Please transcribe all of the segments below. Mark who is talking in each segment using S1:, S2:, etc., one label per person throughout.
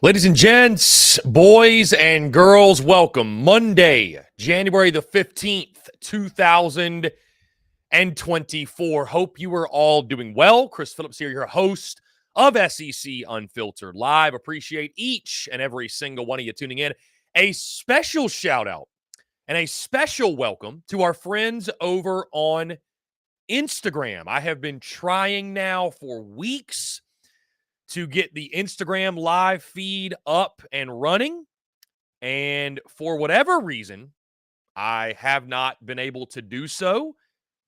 S1: Ladies and gents, boys and girls, welcome. Monday, January the 15th, 2024. Hope you are all doing well. Chris Phillips here, your host of SEC Unfiltered Live. Appreciate each and every single one of you tuning in. A special shout out and a special welcome to our friends over on Instagram. I have been trying now for weeks to get the Instagram live feed up and running. And for whatever reason, I have not been able to do so.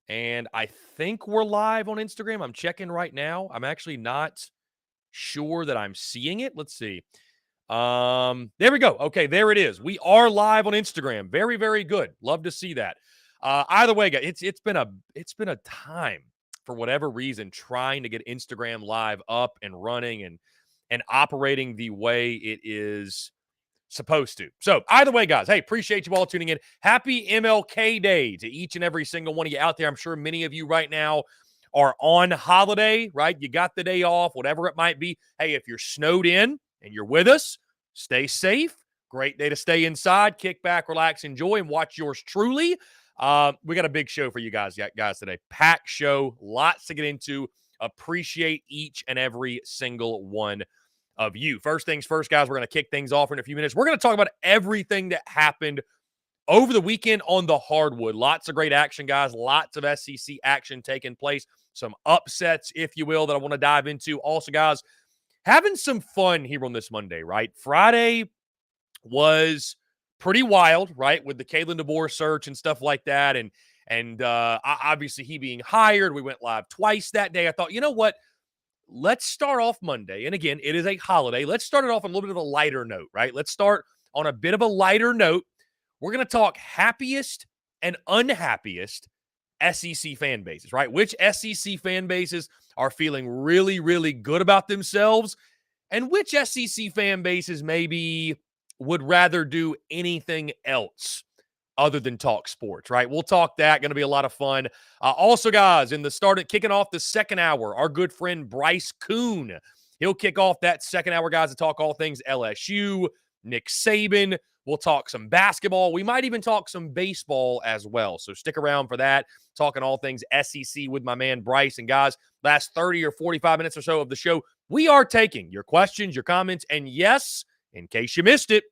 S1: And I think we're live on Instagram. I'm checking right now. I'm actually not sure that I'm seeing it. Let's see. There we go. Okay, there it is. We are live on Instagram. Very, very good. Love to see that. Either way, guys, it's been a time for whatever reason, trying to get Instagram live up and running and operating the way it is supposed to. So either way, guys, hey, appreciate you all tuning in. Happy MLK Day to each and every single one of you out there. I'm sure many of you right now are on holiday, right? You got the day off, whatever it might be. Hey, if you're snowed in and you're with us, stay safe. Great day to stay inside, kick back, relax, enjoy, and watch yours truly. We got a big show for you guys today. Packed show, lots to get into. Appreciate each and every single one of you. First things first, guys, we're going to kick things off in a few minutes. We're going to talk about everything that happened over the weekend on the hardwood. Lots of great action, guys. Lots of SEC action taking place. Some upsets, if you will, that I want to dive into. Also, guys, having some fun here on this Monday, right? Friday was pretty wild, right, with the Kalen DeBoer search and stuff like that, and obviously he being hired. We went live twice that day. I thought, you know what? Let's start off Monday, and again, it is a holiday. Let's start it off on a little bit of a lighter note, right? Let's start on a bit of a lighter note. We're going to talk happiest and unhappiest SEC fan bases, right? Which SEC fan bases are feeling really, really good about themselves, and which SEC fan bases maybe would rather do anything else other than talk sports, right? We'll talk that. Going to be a lot of fun. Also, guys, kicking off the second hour, our good friend Bryce Koon. He'll kick off that second hour, guys, to talk all things LSU, Nick Saban. We'll talk some basketball. We might even talk some baseball as well. So stick around for that. Talking all things SEC with my man Bryce. And guys, last 30 or 45 minutes or so of the show, we are taking your questions, your comments, and yes, in case you missed it,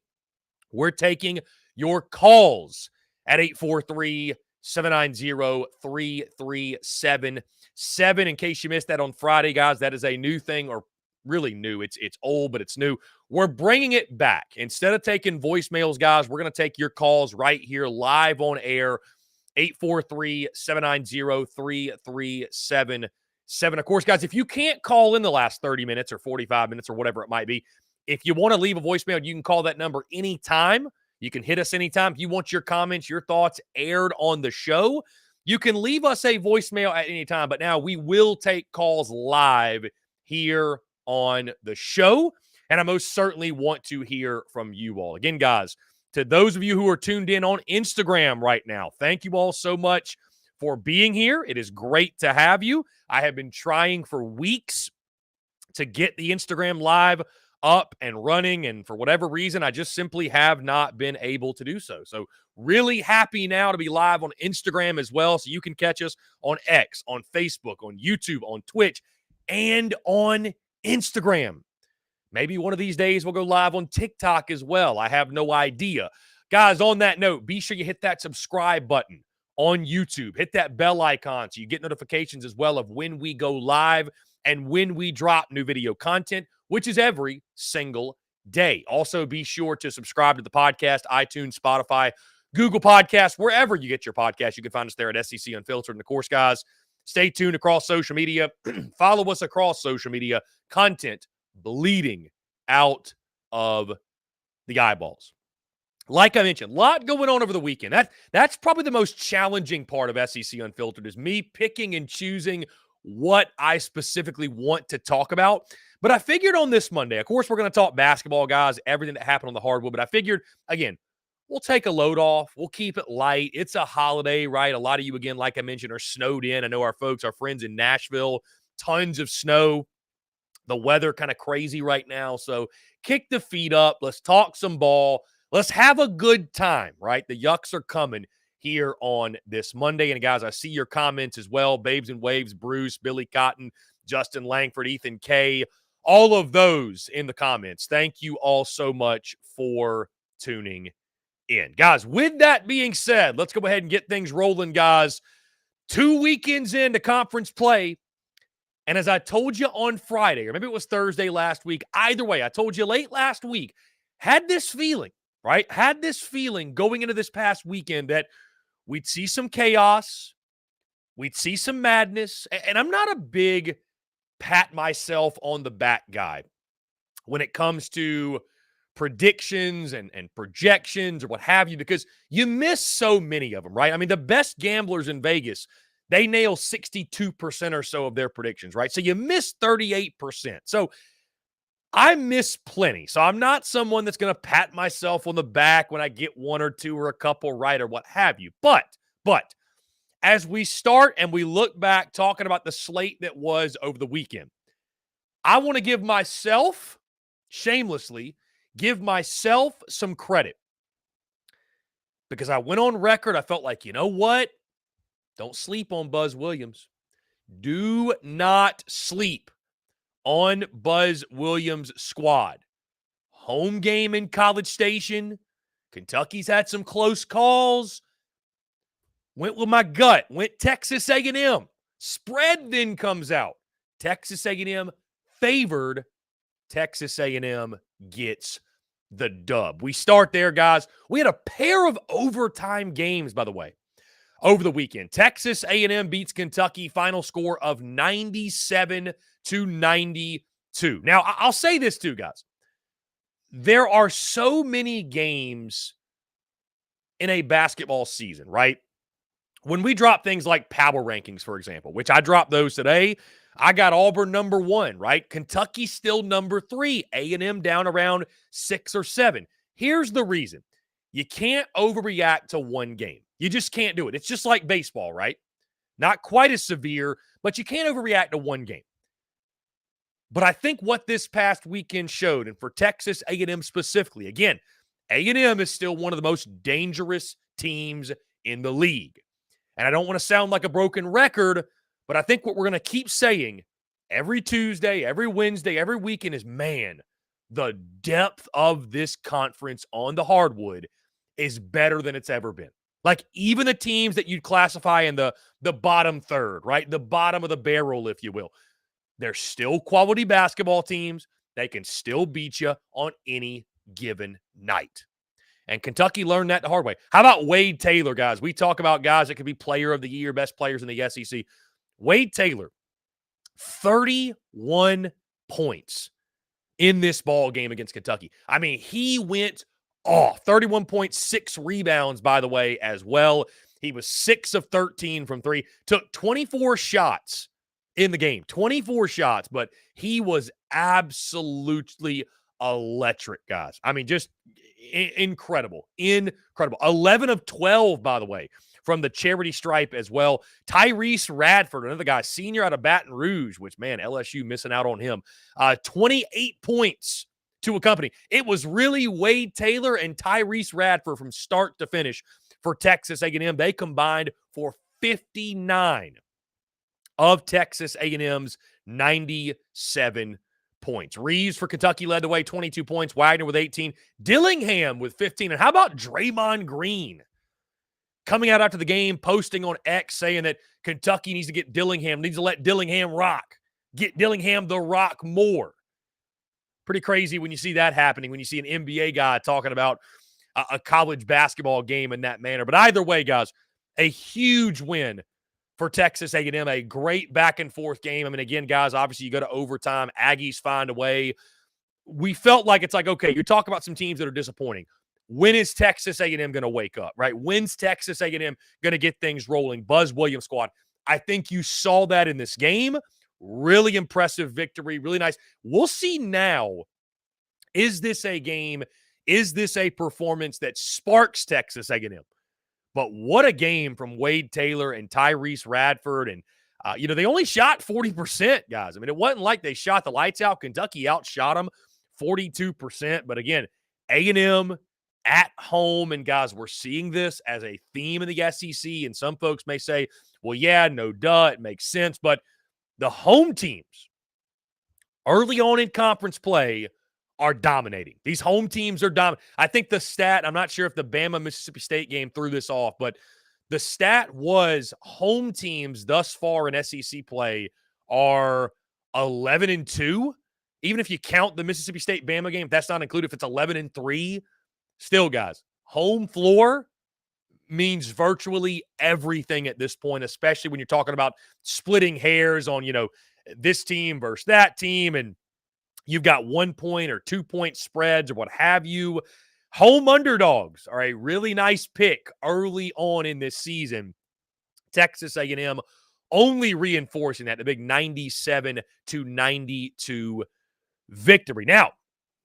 S1: we're taking your calls at 843-790-3377. In case you missed that on Friday, guys, that is a new thing, or really new. It's old, but it's new. We're bringing it back. Instead of taking voicemails, guys, we're going to take your calls right here live on air, 843-790-3377. Of course, guys, if you can't call in the last 30 minutes or 45 minutes or whatever it might be, if you want to leave a voicemail, you can call that number anytime. You can hit us anytime. If you want your comments, your thoughts aired on the show, you can leave us a voicemail at any time. But now we will take calls live here on the show. And I most certainly want to hear from you all. Again, guys, to those of you who are tuned in on Instagram right now, thank you all so much for being here. It is great to have you. I have been trying for weeks to get the Instagram live up and running, and for whatever reason, I just simply have not been able to do so. So really happy now to be live on Instagram as well, so you can catch us on X, on Facebook, on YouTube, on Twitch, and on Instagram. Maybe one of these days we'll go live on TikTok as well. I have no idea. Guys, on that note, be sure you hit that subscribe button on YouTube. Hit that bell icon so you get notifications as well of when we go live and when we drop new video content, which is every single day. Also, be sure to subscribe to the podcast, iTunes, Spotify, Google Podcasts, wherever you get your podcast. You can find us there at SEC Unfiltered. And of course, guys, stay tuned across social media. Follow us across social media. Content bleeding out of the eyeballs. Like I mentioned, a lot going on over the weekend. That's probably the most challenging part of SEC Unfiltered, is me picking and choosing what I specifically want to talk about. But I figured on this Monday, of course, we're going to talk basketball, guys, everything that happened on the hardwood. But I figured, again, we'll take a load off. We'll keep it light. It's a holiday, right? A lot of you, again, like I mentioned, are snowed in. I know our folks, our friends in Nashville, tons of snow. The weather kind of crazy right now. So kick the feet up. Let's talk some ball. Let's have a good time, right? The Yucks are coming here on this Monday. And guys, I see your comments as well. Babes and Waves, Bruce, Billy Cotton, Justin Langford, Ethan K, all of those in the comments. Thank you all so much for tuning in. Guys, with that being said, let's go ahead and get things rolling, guys. 2 weekends into conference play. And as I told you on Friday, or maybe it was Thursday last week, either way, I told you late last week, had this feeling, right? Had this feeling going into this past weekend that we'd see some chaos, we'd see some madness. And I'm not a big pat myself on the back guy when it comes to predictions and projections or what have you, because you miss so many of them, right? I mean, the best gamblers in Vegas, they nail 62% or so of their predictions, right? So you miss 38%. So I miss plenty. So I'm not someone that's going to pat myself on the back when I get one or two or a couple right or what have you. But as we start and we look back talking about the slate that was over the weekend, I want to give myself, shamelessly, give myself some credit. Because I went on record, I felt like, you know what? Don't sleep on Buzz Williams. Do not sleep on Buzz Williams' squad. Home game in College Station. Kentucky's had some close calls. Went with my gut. Went Texas A&M. Spread then comes out. Texas A&M favored. Texas A&M gets the dub. We start there, guys. We had a pair of overtime games, by the way, over the weekend. Texas A&M beats Kentucky, final score of 97-92. Now, I'll say this too, guys. There are so many games in a basketball season, right? When we drop things like power rankings, for example, which I dropped those today, I got Auburn number 1, right? Kentucky still number 3, A&M down around 6 or 7. Here's the reason. You can't overreact to one game. You just can't do it. It's just like baseball, right? Not quite as severe, but you can't overreact to one game. But I think what this past weekend showed, and for Texas A&M specifically, again, A&M is still one of the most dangerous teams in the league. And I don't want to sound like a broken record, but I think what we're going to keep saying every Tuesday, every Wednesday, every weekend is, man, the depth of this conference on the hardwood is better than it's ever been. Like, even the teams that you'd classify in the bottom third, right? The bottom of the barrel, if you will. They're still quality basketball teams. They can still beat you on any given night. And Kentucky learned that the hard way. How about Wade Taylor, guys? We talk about guys that could be player of the year, best players in the SEC. Wade Taylor, 31 points in this ball game against Kentucky. I mean, he went off. 31.6 rebounds, by the way, as well. He was 6 of 13 from 3. Took 24 shots in the game. 24 shots, but he was absolutely electric, guys. I mean, just incredible. Incredible. 11 of 12, by the way, from the charity stripe as well. Tyrese Radford, another guy, senior out of Baton Rouge, which, man, LSU missing out on him. 28 points to accompany. It was really Wade Taylor and Tyrese Radford from start to finish for Texas A&M. They combined for 59 of Texas A&M's 97 points. Reeves for Kentucky led the way, 22 points. Wagner with 18. Dillingham with 15. And how about Draymond Green coming out after the game, posting on X saying that Kentucky needs to get Dillingham, needs to let Dillingham rock. Get Dillingham the rock more. Pretty crazy when you see that happening, when you see an NBA guy talking about a college basketball game in that manner. But either way, guys, a huge win for Texas A&M, a great back-and-forth game. I mean, again, guys, obviously you go to overtime. Aggies find a way. We felt like it's like, okay, you're talking about some teams that are disappointing. When is Texas A&M going to wake up, right? When's Texas A&M going to get things rolling? Buzz Williams squad. I think you saw that in this game. Really impressive victory. Really nice. We'll see now, is this a game? Is this a performance that sparks Texas A&M? But what a game from Wade Taylor and Tyrese Radford. And They only shot 40%, guys. I mean, it wasn't like they shot the lights out. Kentucky outshot them 42%. But again, A&M at home. And guys, we're seeing this as a theme in the SEC. And some folks may say, well, yeah, no duh, it makes sense. But the home teams early on in conference play are dominating. These home teams are dominating. I think the stat, I'm not sure if the Bama-Mississippi State game threw this off, but the stat was home teams thus far in SEC play are 11-2. Even if you count the Mississippi State Bama game, if that's not included, if it's 11-3, still, guys, home floor means virtually everything at this point, especially when you're talking about splitting hairs on, this team versus that team, and you've got 1 point or 2 point spreads or what have you. Home underdogs are a really nice pick early on in this season. Texas A&M only reinforcing that, the big 97-92 victory. Now,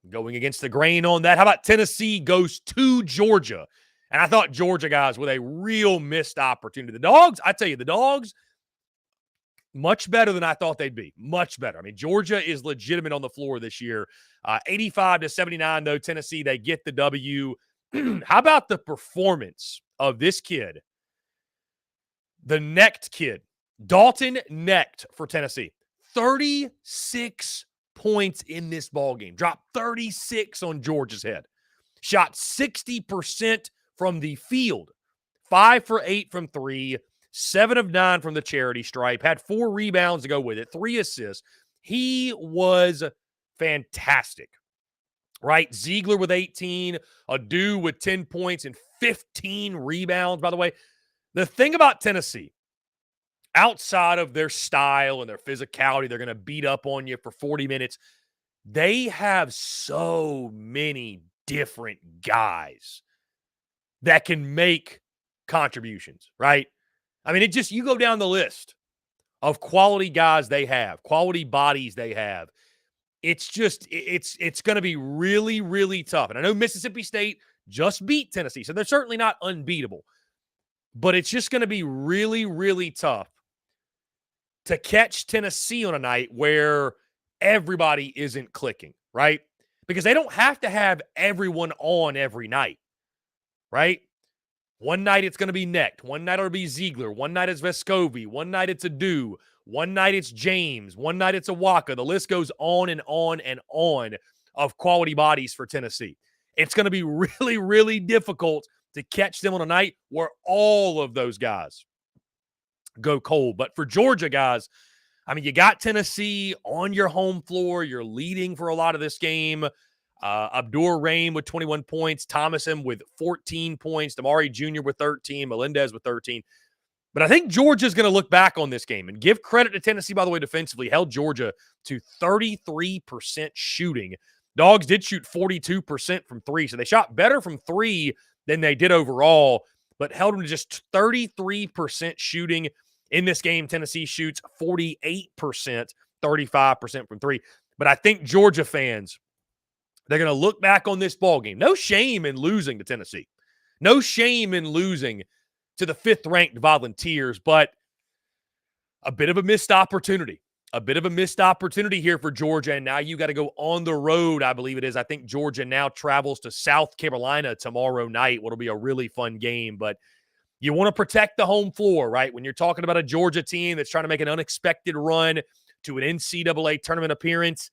S1: going against the grain on that, how about Tennessee goes to Georgia? And I thought Georgia, guys, with a real missed opportunity. The Dogs, I tell you, the Dogs, much better than I thought they'd be. Much better. I mean, Georgia is legitimate on the floor this year. 85-79, though, Tennessee, they get the W. How about the performance of this kid? The Knecht kid. Dalton Knecht for Tennessee. 36 points in this ballgame. Dropped 36 on Georgia's head. Shot 60% from the field. 5 for 8 from 3. 7 of 9 from the charity stripe. Had 4 rebounds to go with it. 3 assists. He was fantastic, right? Ziegler with 18. Adu with 10 points and 15 rebounds, by the way. The thing about Tennessee, outside of their style and their physicality, they're going to beat up on you for 40 minutes. They have so many different guys that can make contributions, right? I mean, you go down the list of quality guys they have, quality bodies they have. It's going to be really, really tough. And I know Mississippi State just beat Tennessee, so they're certainly not unbeatable. But it's just going to be really, really tough to catch Tennessee on a night where everybody isn't clicking, right? Because they don't have to have everyone on every night, right? One night it's going to be Knecht. One night it'll be Ziegler. One night it's Vescovi. One night it's Adu. One night it's James. One night it's Awaka. The list goes on and on and on of quality bodies for Tennessee. It's going to be really, really difficult to catch them on a night where all of those guys go cold. But for Georgia, guys, I mean, you got Tennessee on your home floor. You're leading for a lot of this game. Abdur Rahim with 21 points. Thomason with 14 points. Damari Jr. with 13. Melendez with 13. But I think Georgia's going to look back on this game and give credit to Tennessee, by the way, defensively. Held Georgia to 33% shooting. Dogs did shoot 42% from 3, so they shot better from 3 than they did overall, but held them to just 33% shooting. In this game, Tennessee shoots 48%, 35% from 3. But I think Georgia fans, they're going to look back on this ball game. No shame in losing to Tennessee. No shame in losing to the 5th-ranked Volunteers, but a bit of a missed opportunity. A bit of a missed opportunity here for Georgia, and now you got to go on the road, I believe it is. I think Georgia now travels to South Carolina tomorrow night, what'll be a really fun game, but you want to protect the home floor, right? When you're talking about a Georgia team that's trying to make an unexpected run to an NCAA tournament appearance,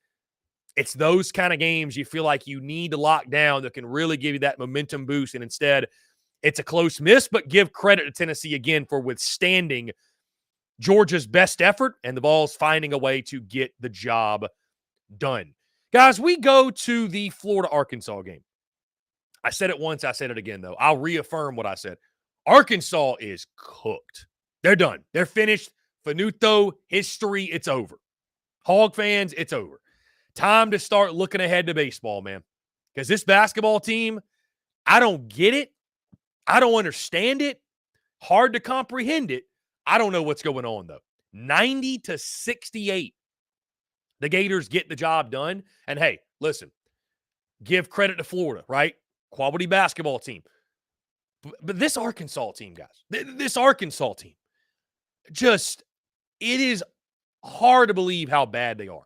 S1: it's those kind of games you feel like you need to lock down that can really give you that momentum boost, and instead, it's a close miss, but give credit to Tennessee again for withstanding Georgia's best effort, and the Vols finding a way to get the job done. Guys, we go to the Florida-Arkansas game. I said it once, I said it again, though. I'll reaffirm what I said. Arkansas is cooked. They're done. They're finished. Finito, history, it's over. Hog fans, it's over. Time to start looking ahead to baseball, man. Because this basketball team, I don't get it. I don't understand it. Hard to comprehend it. I don't know what's going on, though. 90-68. The Gators get the job done. And, hey, listen, give credit to Florida, right? Quality basketball team. But this Arkansas team, guys, this Arkansas team, just It is hard to believe how bad they are.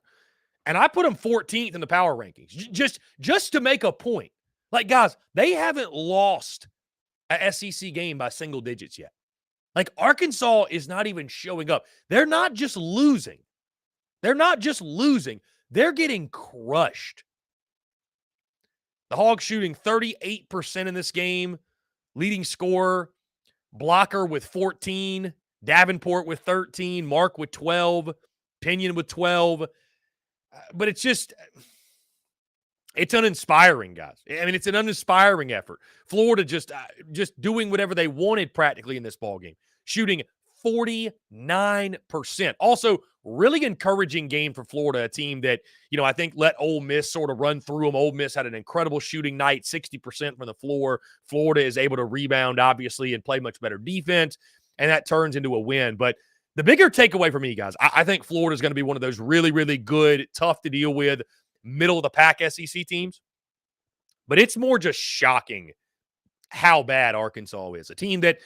S1: And I put them 14th in the power rankings just to make a point. Like, guys, they haven't lost a SEC game by single digits yet. Like, Arkansas is not even showing up. They're not just losing. They're getting crushed. The Hogs shooting 38% in this game. Leading scorer, Blocker with 14, Davenport with 13, Mark with 12, Pinion with 12. But it's uninspiring, guys. I mean, it's an uninspiring effort. Florida just doing whatever they wanted practically in this ballgame, shooting 49%. Also, really encouraging game for Florida, a team that, I think let Ole Miss sort of run through them. Ole Miss had an incredible shooting night, 60% from the floor. Florida is able to rebound, obviously, and play much better defense, and that turns into a win. But the bigger takeaway for me, guys, I think Florida is going to be one of those really, really good, tough to deal with, middle-of-the-pack SEC teams. But it's more just shocking how bad Arkansas is. A team that,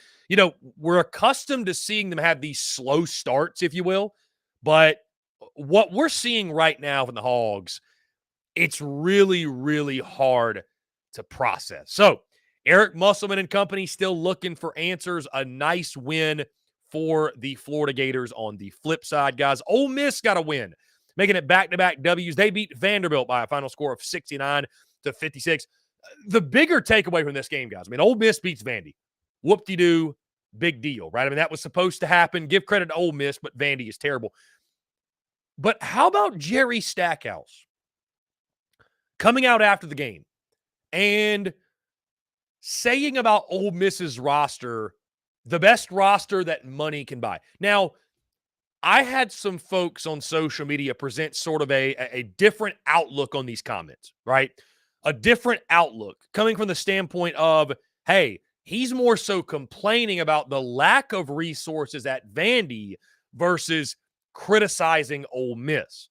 S1: we're accustomed to seeing them have these slow starts, if you will. But what we're seeing right now from the Hogs, it's really, really hard to process. So, Eric Musselman and company still looking for answers. A nice win for the Florida Gators on the flip side, guys. Ole Miss got a win, making it back-to-back W's. They beat Vanderbilt by a final score of 69-56. The bigger takeaway from this game, guys, Ole Miss beats Vandy. Whoop-de-doo, big deal, right? That was supposed to happen. Give credit to Ole Miss, but Vandy is terrible. But how about Jerry Stackhouse coming out after the game and saying about Ole Miss's roster, the best roster that money can buy? Now, I had some folks on social media present sort of a different outlook on these comments, right? A different outlook coming from the standpoint of, hey, he's more so complaining about the lack of resources at Vandy versus criticizing Ole Miss.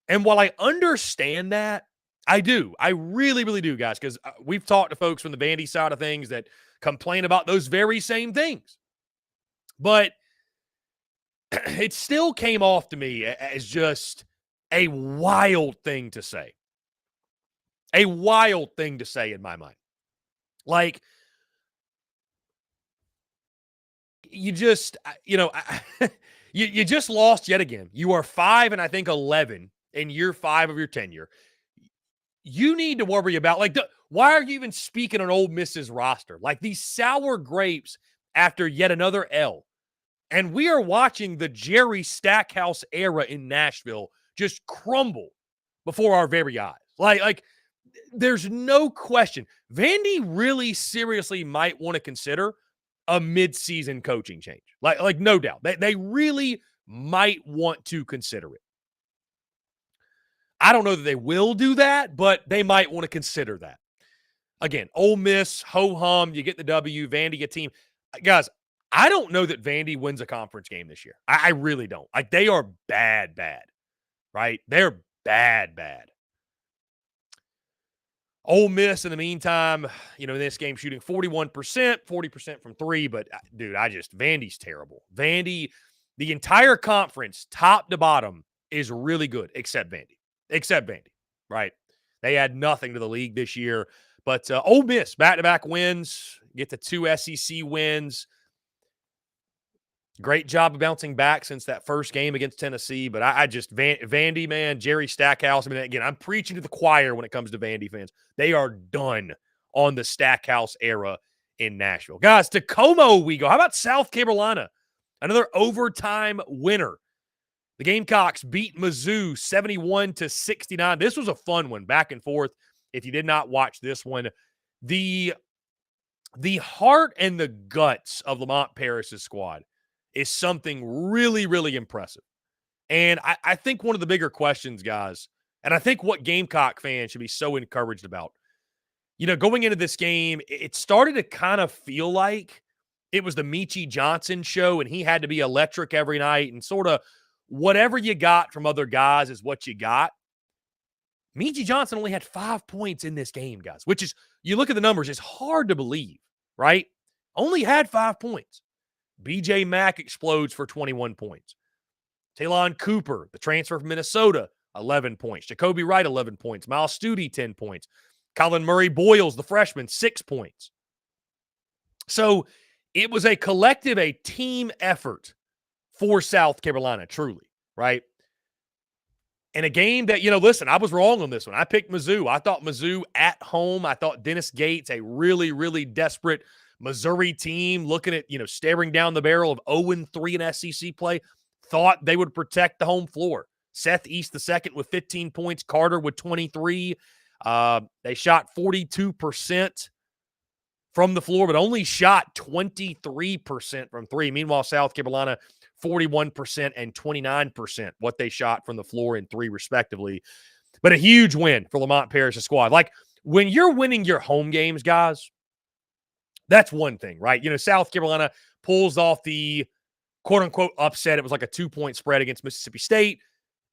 S1: And while I understand that, I do. I really, really do, guys, because we've talked to folks from the Vandy side of things that complain about those very same things. But it still came off to me as just a wild thing to say. A wild thing to say in my mind. Like, you just, you just lost yet again. You are 5-11 in year 5 of your tenure. You need to worry about, why are you even speaking on Ole Miss's roster? Like, these sour grapes after yet another L. And we are watching the Jerry Stackhouse era in Nashville just crumble before our very eyes. Like there's no question. Vandy really seriously might want to consider a midseason coaching change. Like no doubt. They really might want to consider it. I don't know that they will do that, but they might want to consider that. Again, Ole Miss, ho-hum, you get the W, Vandy, a team. Guys, I don't know that Vandy wins a conference game this year. I really don't. Like, they are bad, right? They're bad. Ole Miss, in the meantime, in this game, shooting 41%, 40% from three. But, dude, Vandy's terrible. Vandy, the entire conference, top to bottom, is really good, except Vandy, right? They add nothing to the league this year. But Ole Miss, back-to-back wins, get to 2 SEC wins. Great job of bouncing back since that first game against Tennessee. But Vandy, man, Jerry Stackhouse. Again, I'm preaching to the choir when it comes to Vandy fans. They are done on the Stackhouse era in Nashville. Guys, to Como we go. How about South Carolina? Another overtime winner. The Gamecocks beat Mizzou 71-69. This was a fun one, back and forth. If you did not watch this one, the heart and the guts of Lamont Paris's squad is something really, really impressive. And I think one of the bigger questions, guys, and I think what Gamecock fans should be so encouraged about, going into this game, it started to kind of feel like it was the Michie Johnson show, and he had to be electric every night, and sort of whatever you got from other guys is what you got. Michie Johnson only had 5 points in this game, guys, which is, you look at the numbers, it's hard to believe, right? Only had 5 points. BJ Mack explodes for 21 points. Talon Cooper, the transfer from Minnesota, 11 points. Jacoby Wright, 11 points. Miles Studi, 10 points. Colin Murray Boyles, the freshman, 6 points. So it was a collective, a team effort for South Carolina, truly, right? And a game that, listen, I was wrong on this one. I picked Mizzou. I thought Mizzou at home. I thought Dennis Gates, a really, really desperate Missouri team, looking at, staring down the barrel of 0-3 in SEC play, thought they would protect the home floor. Seth East II with 15 points, Carter with 23. They shot 42% from the floor, but only shot 23% from three. Meanwhile, South Carolina, 41% and 29% what they shot from the floor in three, respectively. But a huge win for Lamont Parrish's squad. Like, when you're winning your home games, guys, that's one thing, right? South Carolina pulls off the quote-unquote upset. It was like a 2-point spread against Mississippi State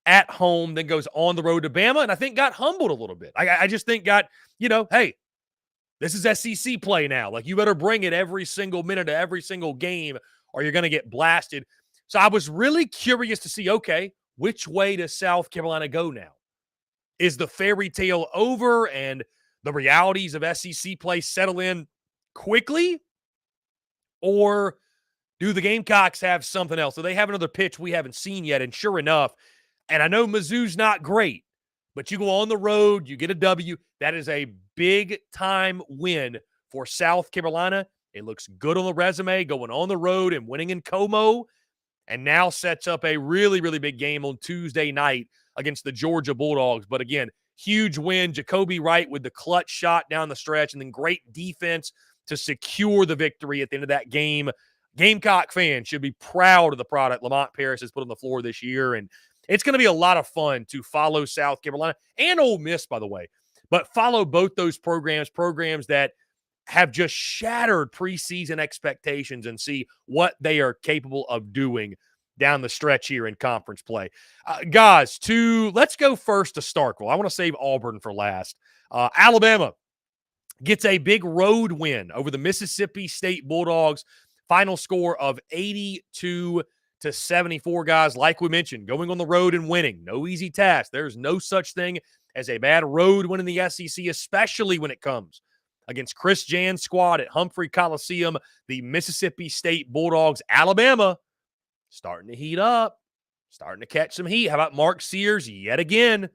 S1: at home, then goes on the road to Bama, and I think got humbled a little bit. I just think hey, this is SEC play now. Like, you better bring it every single minute of every single game or you're going to get blasted. So I was really curious to see, okay, which way does South Carolina go now? Is the fairy tale over and the realities of SEC play settle in quickly? Or do the Gamecocks have something else? So they have another pitch we haven't seen yet, and sure enough, and I know Mizzou's not great, but you go on the road, you get a W. That is a big-time win for South Carolina. It looks good on the resume, going on the road and winning in Como, and now sets up a really, really big game on Tuesday night against the Georgia Bulldogs. But again, huge win. Jacoby Wright with the clutch shot down the stretch, and then great defense to secure the victory at the end of that game. Gamecock fans should be proud of the product Lamont Parrish has put on the floor this year, and it's going to be a lot of fun to follow South Carolina and Ole Miss, by the way, but follow both those programs that have just shattered preseason expectations, and see what they are capable of doing down the stretch here in conference play. Guys, let's go first to Starkville. I want to save Auburn for last. Alabama gets a big road win over the Mississippi State Bulldogs. Final score of 82-74, guys. Like we mentioned, going on the road and winning, no easy task. There's no such thing as a bad road win in the SEC, especially when it comes against Chris Jan's squad at Humphrey Coliseum. The Mississippi State Bulldogs, Alabama, starting to heat up, starting to catch some heat. How about Mark Sears yet again?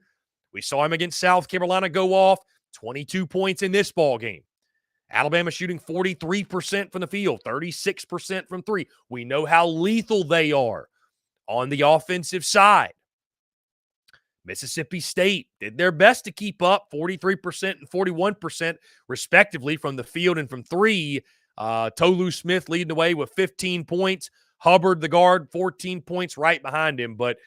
S1: We saw him against South Carolina go off, 22 points in this ball game. Alabama shooting 43% from the field, 36% from three. We know how lethal they are on the offensive side. Mississippi State did their best to keep up, 43% and 41% respectively from the field and from three. Tolu Smith leading the way with 15 points. Hubbard, the guard, 14 points right behind him. But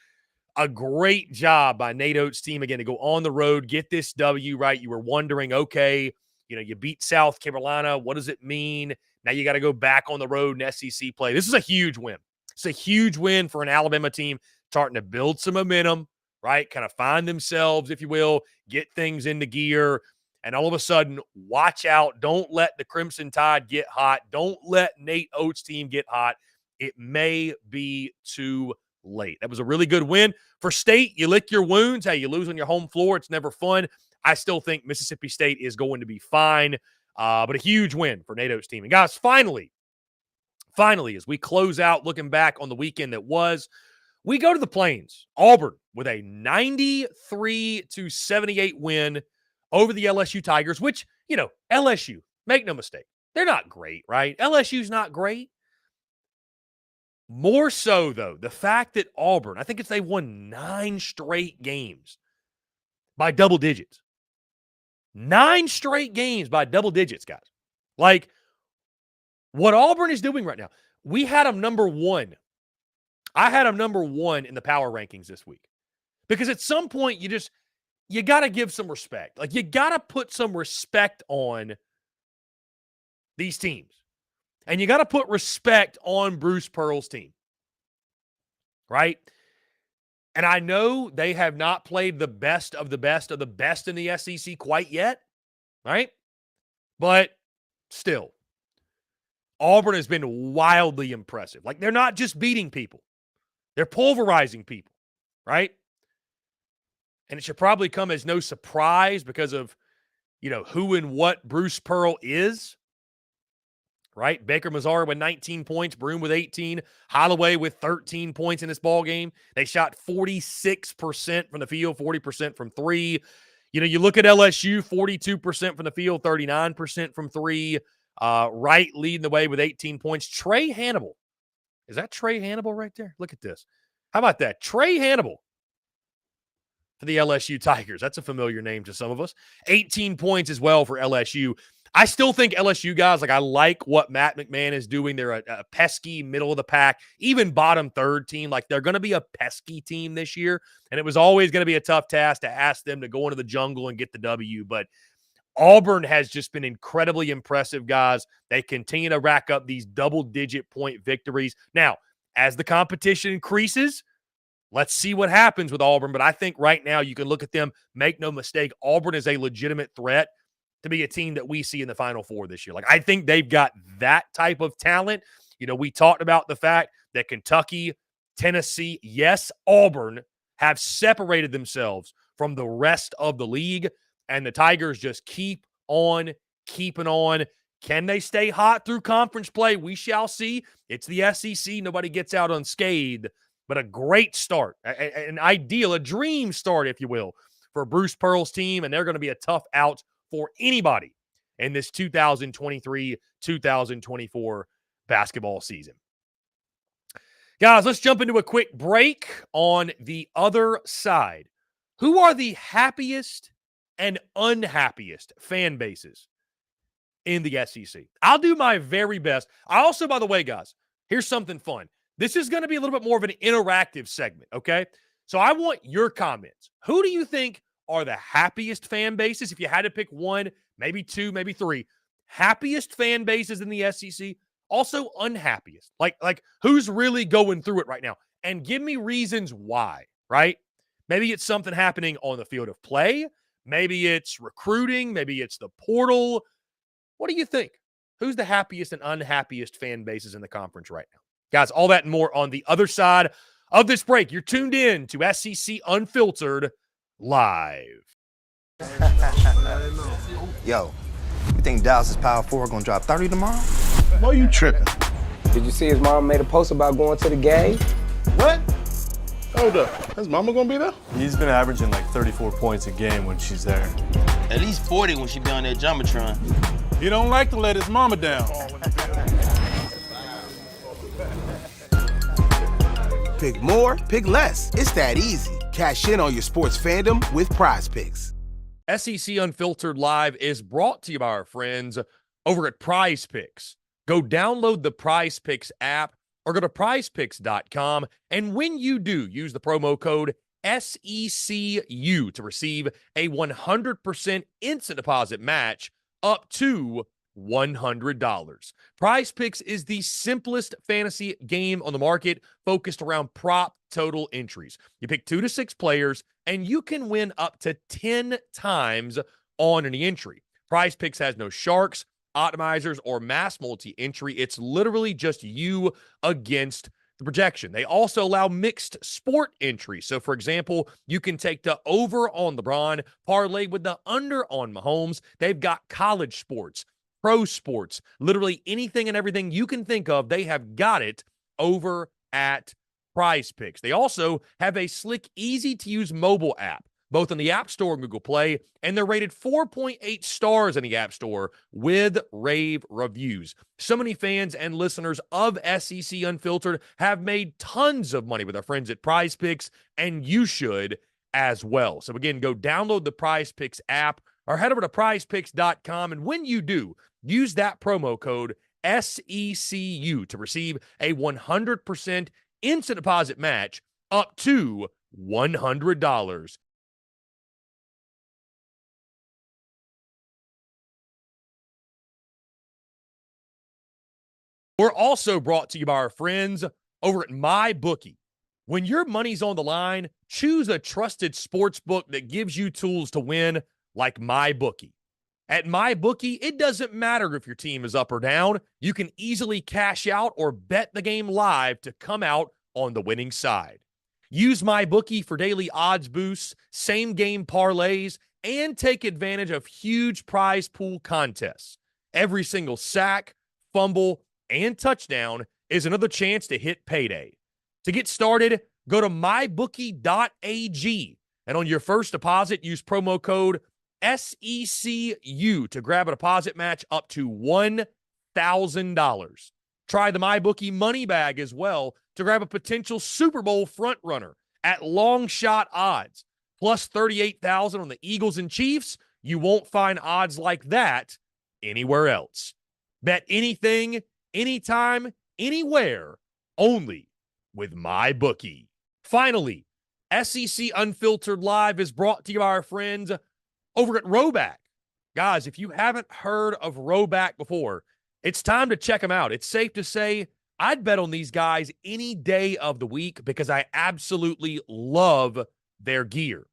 S1: a great job by Nate Oates' team, again, to go on the road, get this W, right? You were wondering, okay, you beat South Carolina. What does it mean? Now you got to go back on the road in SEC play. This is a huge win. It's a huge win for an Alabama team starting to build some momentum, right? Kind of find themselves, if you will, get things into gear. And all of a sudden, watch out. Don't let the Crimson Tide get hot. Don't let Nate Oates' team get hot. It may be too late. That was a really good win. For State, you lick your wounds. Hey, you lose on your home floor. It's never fun. I still think Mississippi State is going to be fine, but a huge win for Nate Oates' team. And guys, finally, as we close out looking back on the weekend that was, we go to the Plains. Auburn with a 93-78 win over the LSU Tigers, which, LSU, make no mistake, they're not great, right? LSU's not great. More so, though, the fact that Auburn, I think they won 9 straight games by double digits. 9 straight games by double digits, guys. Like, what Auburn is doing right now, we had them number 1. I had them number 1 in the power rankings this week. Because at some point, you got to give some respect. Like, you got to put some respect on these teams. And you got to put respect on Bruce Pearl's team. Right? And I know they have not played the best of the best of the best in the SEC quite yet. Right? But still, Auburn has been wildly impressive. Like, they're not just beating people. They're pulverizing people, right? And it should probably come as no surprise because of, who and what Bruce Pearl is, right? Baker Mazara with 19 points, Broome with 18, Holloway with 13 points in this ball game. They shot 46% from the field, 40% from three. You look at LSU, 42% from the field, 39% from three. Wright leading the way with 18 points. Trey Hannibal. Is that Trey Hannibal right there? Look at this. How about that? Trey Hannibal for the LSU Tigers. That's a familiar name to some of us. 18 points as well for LSU. I still think LSU guys, I like what Matt McMahon is doing. They're a pesky middle of the pack, even bottom third team. They're going to be a pesky team this year. And it was always going to be a tough task to ask them to go into the jungle and get the W. But Auburn has just been incredibly impressive, guys. They continue to rack up these double-digit point victories. Now, as the competition increases, let's see what happens with Auburn. But I think right now you can look at them, make no mistake, Auburn is a legitimate threat to be a team that we see in the Final Four this year. I think they've got that type of talent. We talked about the fact that Kentucky, Tennessee, yes, Auburn have separated themselves from the rest of the league, and the Tigers just keep on keeping on. Can they stay hot through conference play? We shall see. It's the SEC. Nobody gets out unscathed, but a great start, an ideal, a dream start, if you will, for Bruce Pearl's team, and they're going to be a tough out for anybody in this 2023-2024 basketball season. Guys, let's jump into a quick break. On the other side, who are the happiest and unhappiest fan bases in the SEC? I'll do my very best. I also, by the way, guys, here's something fun. This is going to be a little bit more of an interactive segment, okay? So I want your comments. Who do you think are the happiest fan bases? If you had to pick one, maybe two, maybe three, happiest fan bases in the SEC, also unhappiest. Like who's really going through it right now? And give me reasons why, right? Maybe it's something happening on the field of play. Maybe it's recruiting. Maybe it's the portal. What do you think? Who's the happiest and unhappiest fan bases in the conference right now? Guys, all that and more on the other side of this break. You're tuned in to SEC Unfiltered Live.
S2: Yo, you think Dallas' Power 4 gonna drop 30 tomorrow?
S3: Boy, you tripping.
S4: Did you see his mom made a post about going to the game?
S3: What? Hold up. His mama gonna be there?
S5: He's been averaging 34 points a game when she's there.
S6: At least 40 when she be on that Jumbotron.
S3: He don't like to let his mama down.
S7: Pick more, pick less. It's that easy. Cash in on your sports fandom with Prize Picks.
S1: SEC Unfiltered Live is brought to you by our friends over at Prize Picks. Go download the Prize Picks app or go to prizepicks.com. And when you do, use the promo code SECU to receive a 100% instant deposit match up to $100. Prize Picks is the simplest fantasy game on the market, focused around prop total entries. You pick 2 to 6 players, and you can win up to 10 times on any entry. Prize Picks has no sharks, optimizers, or mass multi-entry. It's literally just you against the projection. They also allow mixed sport entries. So, for example, you can take the over on LeBron, parlay with the under on Mahomes. They've got college sports, pro sports, literally anything and everything you can think of. They have got it over at Prize Picks. They also have a slick, easy-to-use mobile app, both on the App Store and Google Play, and they're rated 4.8 stars in the App Store with rave reviews. So many fans and listeners of SEC Unfiltered have made tons of money with our friends at Prize Picks, and you should as well. So again, go download the Prize Picks app or head over to prizepicks.com, and when you do, use that promo code SECU to receive a 100% instant deposit match up to $100. We're also brought to you by our friends over at MyBookie. When your money's on the line, choose a trusted sports book that gives you tools to win, like MyBookie. At MyBookie, it doesn't matter if your team is up or down. You can easily cash out or bet the game live to come out on the winning side. Use MyBookie for daily odds boosts, same-game parlays, and take advantage of huge prize pool contests. Every single sack, fumble, and touchdown is another chance to hit payday. To get started, go to mybookie.ag, and on your first deposit, use promo code SECU to grab a deposit match up to $1,000. Try the MyBookie money bag as well to grab a potential Super Bowl frontrunner at long shot odds, plus 38,000 on the Eagles and Chiefs. You won't find odds like that anywhere else. Bet anything, anytime, anywhere, only with MyBookie. Finally, SEC Unfiltered Live is brought to you by our friends over at Roback. Guys, if you haven't heard of Roback before, it's time to check them out. It's safe to say I'd bet on these guys any day of the week because I absolutely love their gear.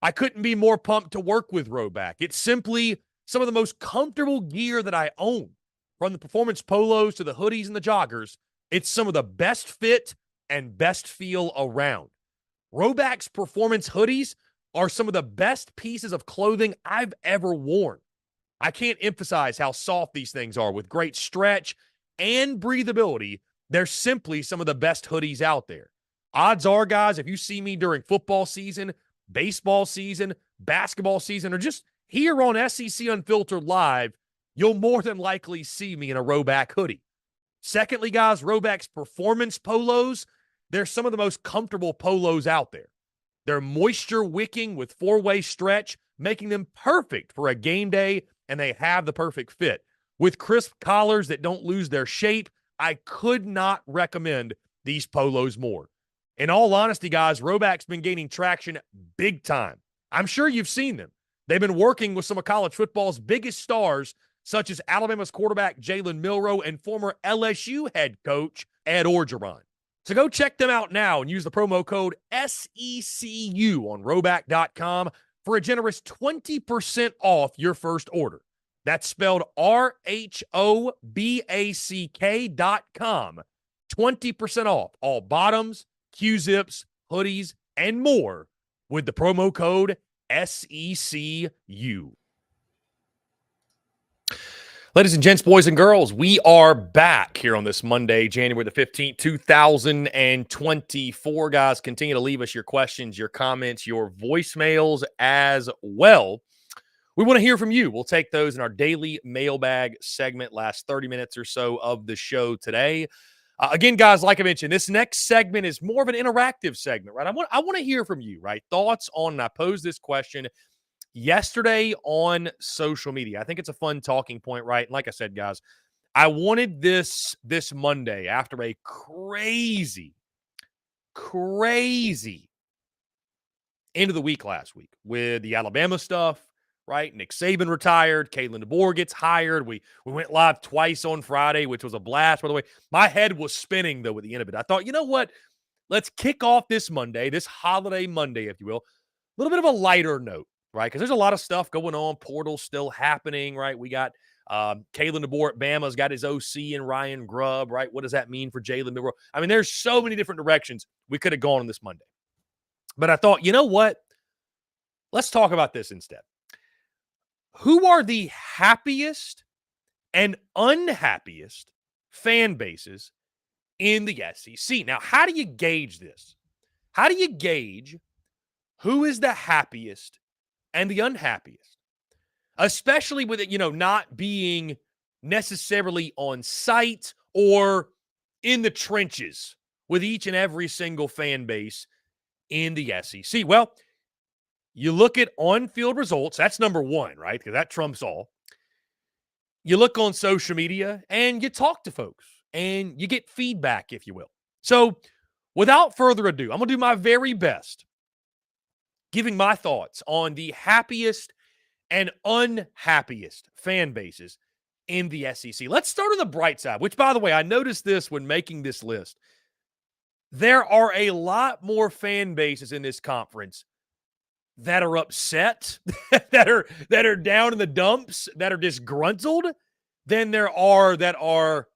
S1: I couldn't be more pumped to work with Roback. It's simply some of the most comfortable gear that I own. From the performance polos to the hoodies and the joggers, it's some of the best fit and best feel around. Roback's performance hoodies are some of the best pieces of clothing I've ever worn. I can't emphasize how soft these things are with great stretch and breathability. They're simply some of the best hoodies out there. Odds are, guys, if you see me during football season, baseball season, basketball season, or just here on SEC Unfiltered Live, you'll more than likely see me in a Roback hoodie. Secondly, guys, Roback's performance polos, they're some of the most comfortable polos out there. They're moisture wicking with 4-way stretch, making them perfect for a game day, and they have the perfect fit. With crisp collars that don't lose their shape, I could not recommend these polos more. In all honesty, guys, Roback's been gaining traction big time. I'm sure you've seen them. They've been working with some of college football's biggest stars, such as Alabama's quarterback Jalen Milroe and former LSU head coach Ed Orgeron. So go check them out now and use the promo code SECU on Roback.com for a generous 20% off your first order. That's spelled RHOBACK.com. 20% off all bottoms, Q-zips, hoodies, and more with the promo code SECU. Ladies and gents, boys and girls, we are back here on this Monday, January the 15th, 2024. Guys, continue to leave us your questions, your comments, your voicemails as well. We want to hear from you. We'll take those in our daily mailbag segment, last 30 minutes or so of the show today. Again, guys, like I mentioned, this next segment is more of an interactive segment, right? I want to hear from you, right? Thoughts on, and I posed this question yesterday on social media. I think it's a fun talking point, right? And like I said, guys, I wanted this Monday after a crazy end of the week last week with the Alabama stuff, right? Nick Saban retired. Kalen DeBoer gets hired. We went live twice on Friday, which was a blast, by the way. My head was spinning, though, at the end of it. I thought, you know what? Let's kick off this Monday, this holiday Monday, if you will, a little bit of a lighter note. Right, because there's a lot of stuff going on. Portal still happening, right? We got Kalen DeBoer at Bama's got his OC and Ryan Grubb, right? What does that mean for Jalen Milroe? I mean, there's so many different directions we could have gone on this Monday. But I thought, you know what? Let's talk about this instead. Who are the happiest and unhappiest fan bases in the SEC? Now, how do you gauge this? How do you gauge who is the happiest and the unhappiest, especially with it, not being necessarily on site or in the trenches with each and every single fan base in the SEC? Well, you look at on-field results. That's number one, right? Because that trumps all. You look on social media and you talk to folks and you get feedback, if you will. So without further ado, I'm going to do my very best giving my thoughts on the happiest and unhappiest fan bases in the SEC. Let's start on the bright side, which, by the way, I noticed this when making this list. There are a lot more fan bases in this conference that are upset, that are down in the dumps, that are disgruntled, than there are that are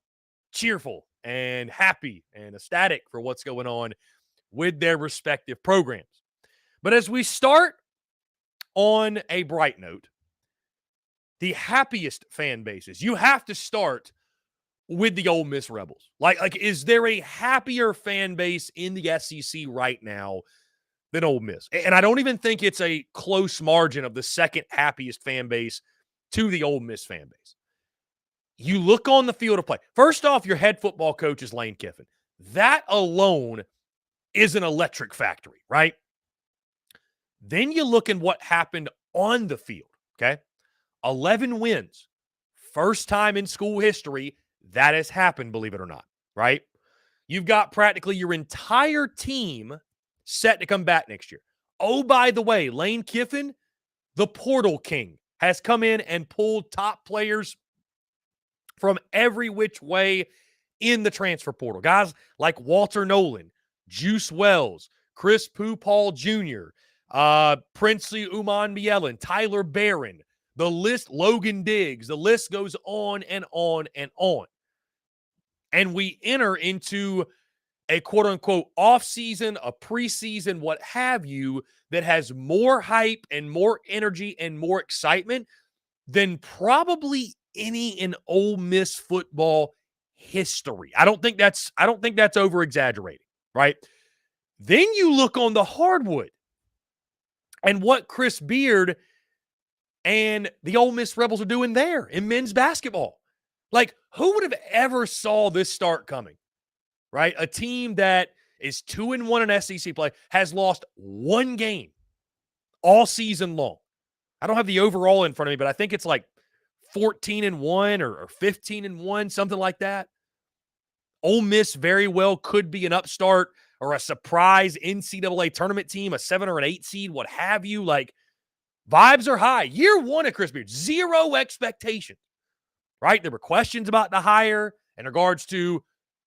S1: cheerful and happy and ecstatic for what's going on with their respective programs. But as we start on a bright note, the happiest fan bases, you have to start with the Ole Miss Rebels. Like, is there a happier fan base in the SEC right now than Ole Miss? And I don't even think it's a close margin of the second happiest fan base to the Ole Miss fan base. You look on the field of play. First off, your head football coach is Lane Kiffin. That alone is an electric factory, right? Then you look at what happened on the field, okay? 11 wins. First time in school history that has happened, believe it or not, right? You've got practically your entire team set to come back next year. Oh, by the way, Lane Kiffin, the portal king, has come in and pulled top players from every which way in the transfer portal. Guys like Walter Nolan, Juice Wells, Chris Paul Jr., Princely Uman Mielen, Tyler Barron, the list, Logan Diggs, the list goes on and on and on. And we enter into a quote-unquote off-season, a preseason, what have you, that has more hype and more energy and more excitement than probably any in Ole Miss football history. I don't think that's over-exaggerating, right? Then you look on the hardwood and what Chris Beard and the Ole Miss Rebels are doing there in men's basketball. Like, who would have ever saw this start coming, right? A team that is 2-1 in SEC play has lost one game all season long. I don't have the overall in front of me, but I think it's like 14-1 or 15-1, something like that. Ole Miss very well could be an upstart or a surprise NCAA tournament team, a 7 or an 8 seed, what have you. Like, vibes are high. Year one at Chris Beard, zero expectations, right? There were questions about the hire in regards to,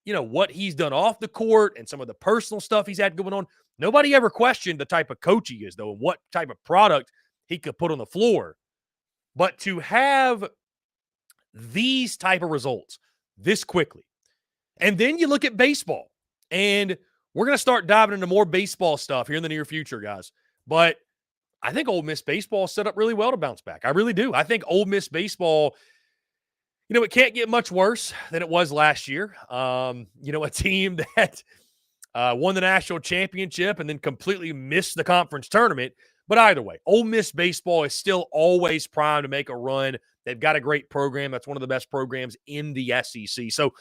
S1: what he's done off the court and some of the personal stuff he's had going on. Nobody ever questioned the type of coach he is, though, and what type of product he could put on the floor. But to have these type of results this quickly, and then you look at baseball, and we're going to start diving into more baseball stuff here in the near future, guys. But I think Ole Miss baseball is set up really well to bounce back. I really do. I think Ole Miss baseball, it can't get much worse than it was last year. A team that won the national championship and then completely missed the conference tournament. But either way, Ole Miss baseball is still always primed to make a run. They've got a great program. That's one of the best programs in the SEC. So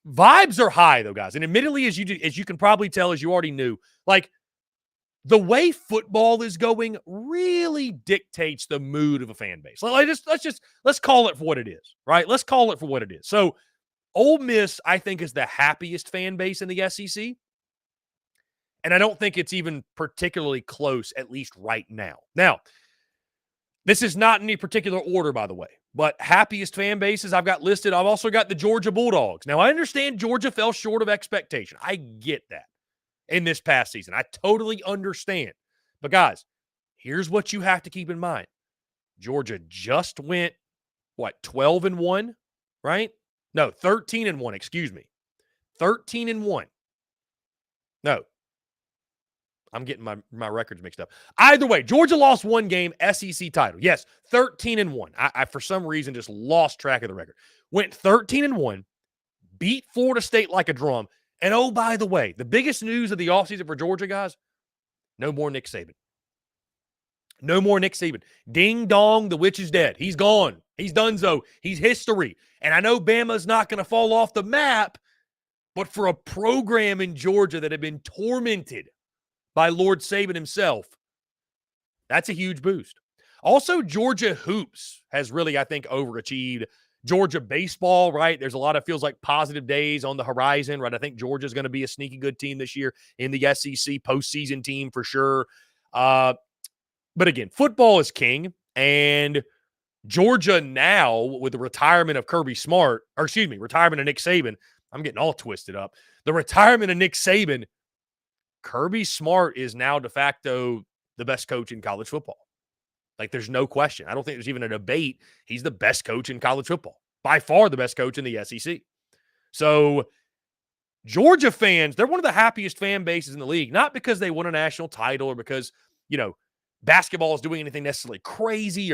S1: vibes are high, though, guys. And admittedly, as you can probably tell, as you already knew, like, the way football is going really dictates the mood of a fan base. Let's call it for what it is, right? Let's call it for what it is. So Ole Miss, I think, is the happiest fan base in the SEC. And I don't think it's even particularly close, at least right now. Now, this is not in any particular order, by the way, but happiest fan bases I've got listed. I've also got the Georgia Bulldogs. Now, I understand Georgia fell short of expectation. I get that. In this past season, I totally understand. But guys, here's what you have to keep in mind. Georgia just went, 12-1, right? No, 13-1, excuse me. 13-1. No. I'm getting my records mixed up. Either way, Georgia lost one game, SEC title. Yes, 13-1. I for some reason just lost track of the record. Went 13-1, beat Florida State like a drum. And oh, by the way, the biggest news of the offseason for Georgia, guys, no more Nick Saban. No more Nick Saban. Ding dong, the witch is dead. He's gone. He's donezo. He's history. And I know Bama's not going to fall off the map, but for a program in Georgia that had been tormented by Lord Saban himself, that's a huge boost. Also, Georgia hoops has really, I think, overachieved. Georgia baseball, right? There's a lot of feels like positive days on the horizon, right? I think Georgia's going to be a sneaky good team this year in the SEC postseason team for sure. But again, football is king, and Georgia now with the retirement of retirement of Nick Saban. I'm getting all twisted up. The retirement of Nick Saban, Kirby Smart is now de facto the best coach in college football. Like, there's no question. I don't think there's even a debate. He's the best coach in college football. By far the best coach in the SEC. So, Georgia fans, they're one of the happiest fan bases in the league. Not because they won a national title or because, basketball is doing anything necessarily crazy,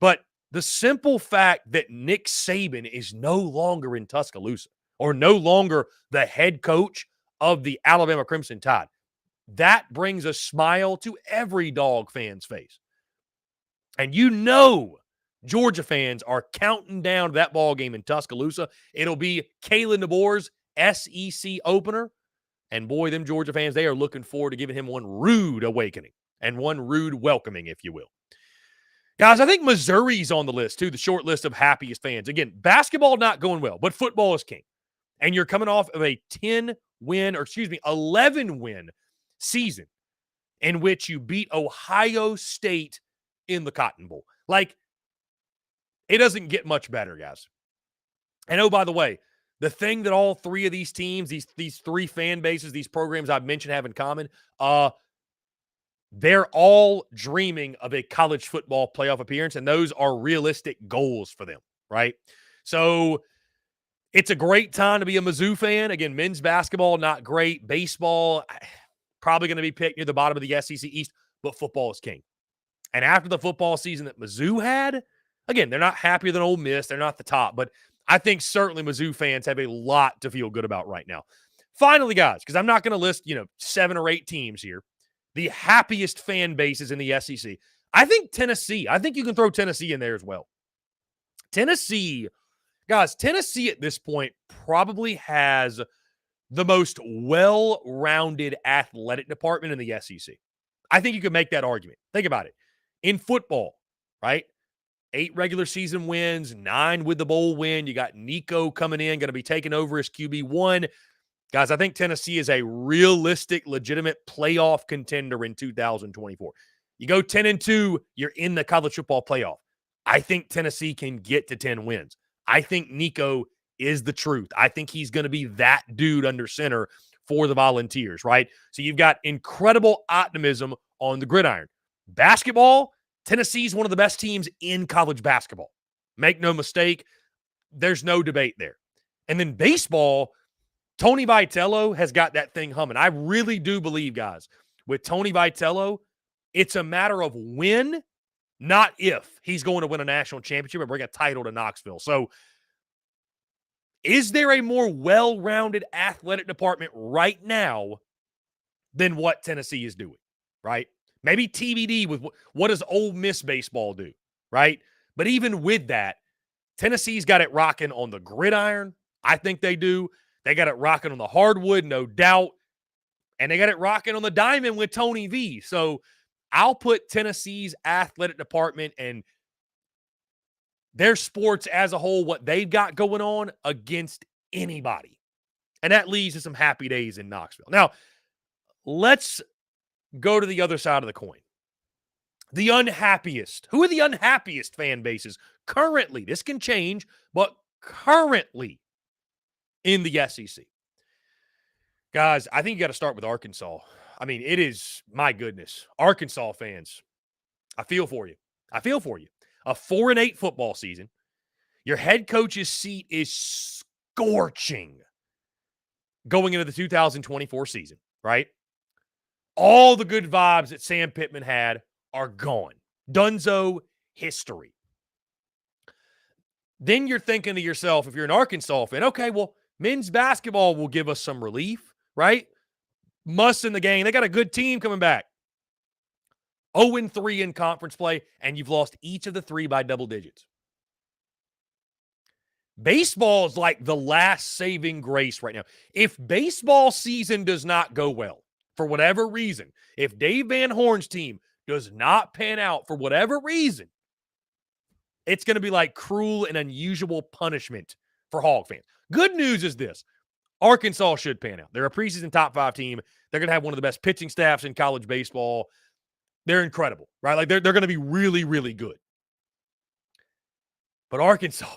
S1: but the simple fact that Nick Saban is no longer in Tuscaloosa or no longer the head coach of the Alabama Crimson Tide, that brings a smile to every dog fan's face. And Georgia fans are counting down that ball game in Tuscaloosa. It'll be Kalen DeBoer's SEC opener. And boy, them Georgia fans, they are looking forward to giving him one rude awakening and one rude welcoming, if you will. Guys, I think Missouri's on the list, too, the short list of happiest fans. Again, basketball not going well, but football is king. And you're coming off of a 11-win season in which you beat Ohio State in the Cotton Bowl. Like, it doesn't get much better, guys. And oh, by the way, the thing that all three of these teams, these three fan bases, these programs I've mentioned have in common, they're all dreaming of a college football playoff appearance, and those are realistic goals for them, right? So it's a great time to be a Mizzou fan. Again, men's basketball, not great. Baseball, probably going to be picked near the bottom of the SEC East, but football is king. And after the football season that Mizzou had, again, they're not happier than Ole Miss. They're not the top, but I think certainly Mizzou fans have a lot to feel good about right now. Finally, guys, because I'm not going to list, 7 or 8 teams here, the happiest fan bases in the SEC. I think Tennessee. I think you can throw Tennessee in there as well. Tennessee, guys, Tennessee at this point probably has the most well-rounded athletic department in the SEC. I think you could make that argument. Think about it. In football, right? 8 regular season wins, 9 with the bowl win. You got Nico coming in, going to be taking over as QB1. Guys, I think Tennessee is a realistic, legitimate playoff contender in 2024. You go 10-2, you're in the college football playoff. I think Tennessee can get to 10 wins. I think Nico is the truth. I think he's going to be that dude under center for the Volunteers, right? So you've got incredible optimism on the gridiron. Basketball, Tennessee's one of the best teams in college basketball. Make no mistake, there's no debate there. And then baseball, Tony Vitello has got that thing humming. I really do believe, guys, with Tony Vitello, it's a matter of when, not if, he's going to win a national championship and bring a title to Knoxville. So is there a more well-rounded athletic department right now than what Tennessee is doing, right? Maybe TBD with what does Ole Miss baseball do, right? But even with that, Tennessee's got it rocking on the gridiron. I think they do. They got it rocking on the hardwood, no doubt. And they got it rocking on the diamond with Tony V. So I'll put Tennessee's athletic department and their sports as a whole, what they've got going on, against anybody. And that leads to some happy days in Knoxville. Now, let's go to the other side of the coin. The unhappiest. Who are the unhappiest fan bases currently? This can change, but currently in the SEC. Guys, I think you got to start with Arkansas. I mean, it is, my goodness, Arkansas fans, I feel for you. I feel for you. A 4-8 football season. Your head coach's seat is scorching going into the 2024 season, right? All the good vibes that Sam Pittman had are gone. Dunzo history. Then you're thinking to yourself, if you're an Arkansas fan, okay, well, men's basketball will give us some relief, right? Muss in the game. They got a good team coming back. 0-3 in conference play, and you've lost each of the 3 by double digits. Baseball is like the last saving grace right now. If baseball season does not go well, for whatever reason, if Dave Van Horn's team does not pan out for whatever reason, it's going to be like cruel and unusual punishment for Hog fans. Good news is this. Arkansas should pan out. They're a preseason top 5 team. They're going to have one of the best pitching staffs in college baseball. They're incredible, right? Like they're going to be really, really good. But Arkansas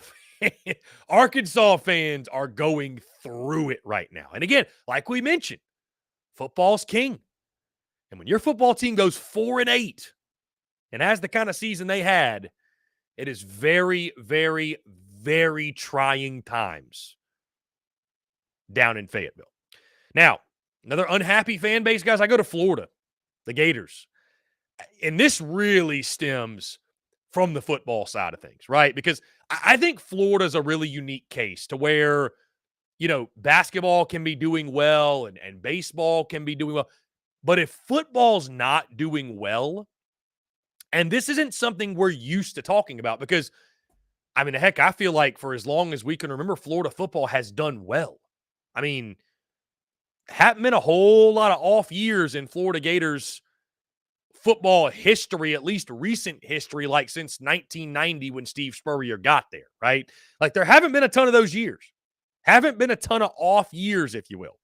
S1: fans are going through it right now. And again, like we mentioned, football's king. And when your football team goes 4-8 and has the kind of season they had, it is very, very, very trying times down in Fayetteville. Now, another unhappy fan base, guys, I go to Florida, the Gators. And this really stems from the football side of things, right? Because I think Florida's a really unique case to where, basketball can be doing well and baseball can be doing well. But if football's not doing well, and this isn't something we're used to talking about because, heck, I feel like for as long as we can remember, Florida football has done well. Haven't been a whole lot of off years in Florida Gators football history, at least recent history, like since 1990 when Steve Spurrier got there, right? Like there haven't been a ton of those years. Haven't been a ton of off years, if you will.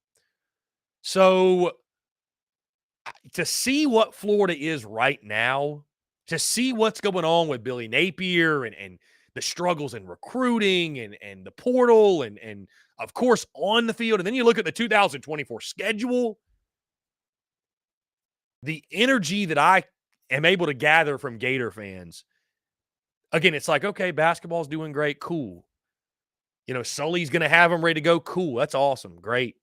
S1: So to see what Florida is right now, to see what's going on with Billy Napier and the struggles in recruiting and the portal and of course on the field, and then you look at the 2024 schedule, the energy that I am able to gather from Gator fans, again, it's like, okay, basketball's doing great, cool. Sully's going to have them ready to go, cool. That's awesome, great.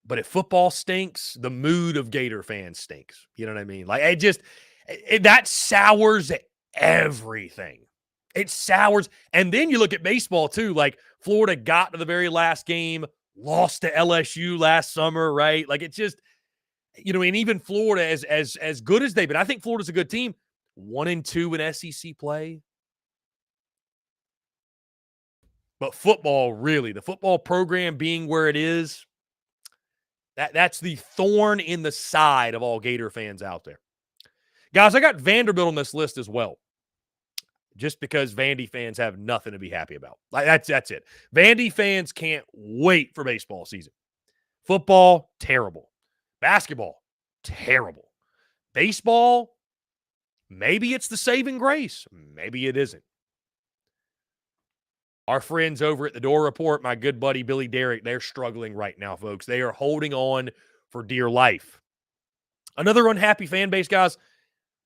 S1: But if football stinks, the mood of Gator fans stinks. You know what I mean? Like that sours everything. It sours. And then you look at baseball too. Like Florida got to the very last game, lost to LSU last summer, right? Like it's just, and even Florida as good as they've been. I think Florida's a good team. 1-2 in SEC play. But football, really, the football program being where it is, that's the thorn in the side of all Gator fans out there. Guys, I got Vanderbilt on this list as well. Just because Vandy fans have nothing to be happy about. Like that's it. Vandy fans can't wait for baseball season. Football, terrible. Basketball, terrible. Baseball, maybe it's the saving grace. Maybe it isn't. Our friends over at the Door Report, my good buddy Billy Derrick, they're struggling right now, folks. They are holding on for dear life. Another unhappy fan base, guys.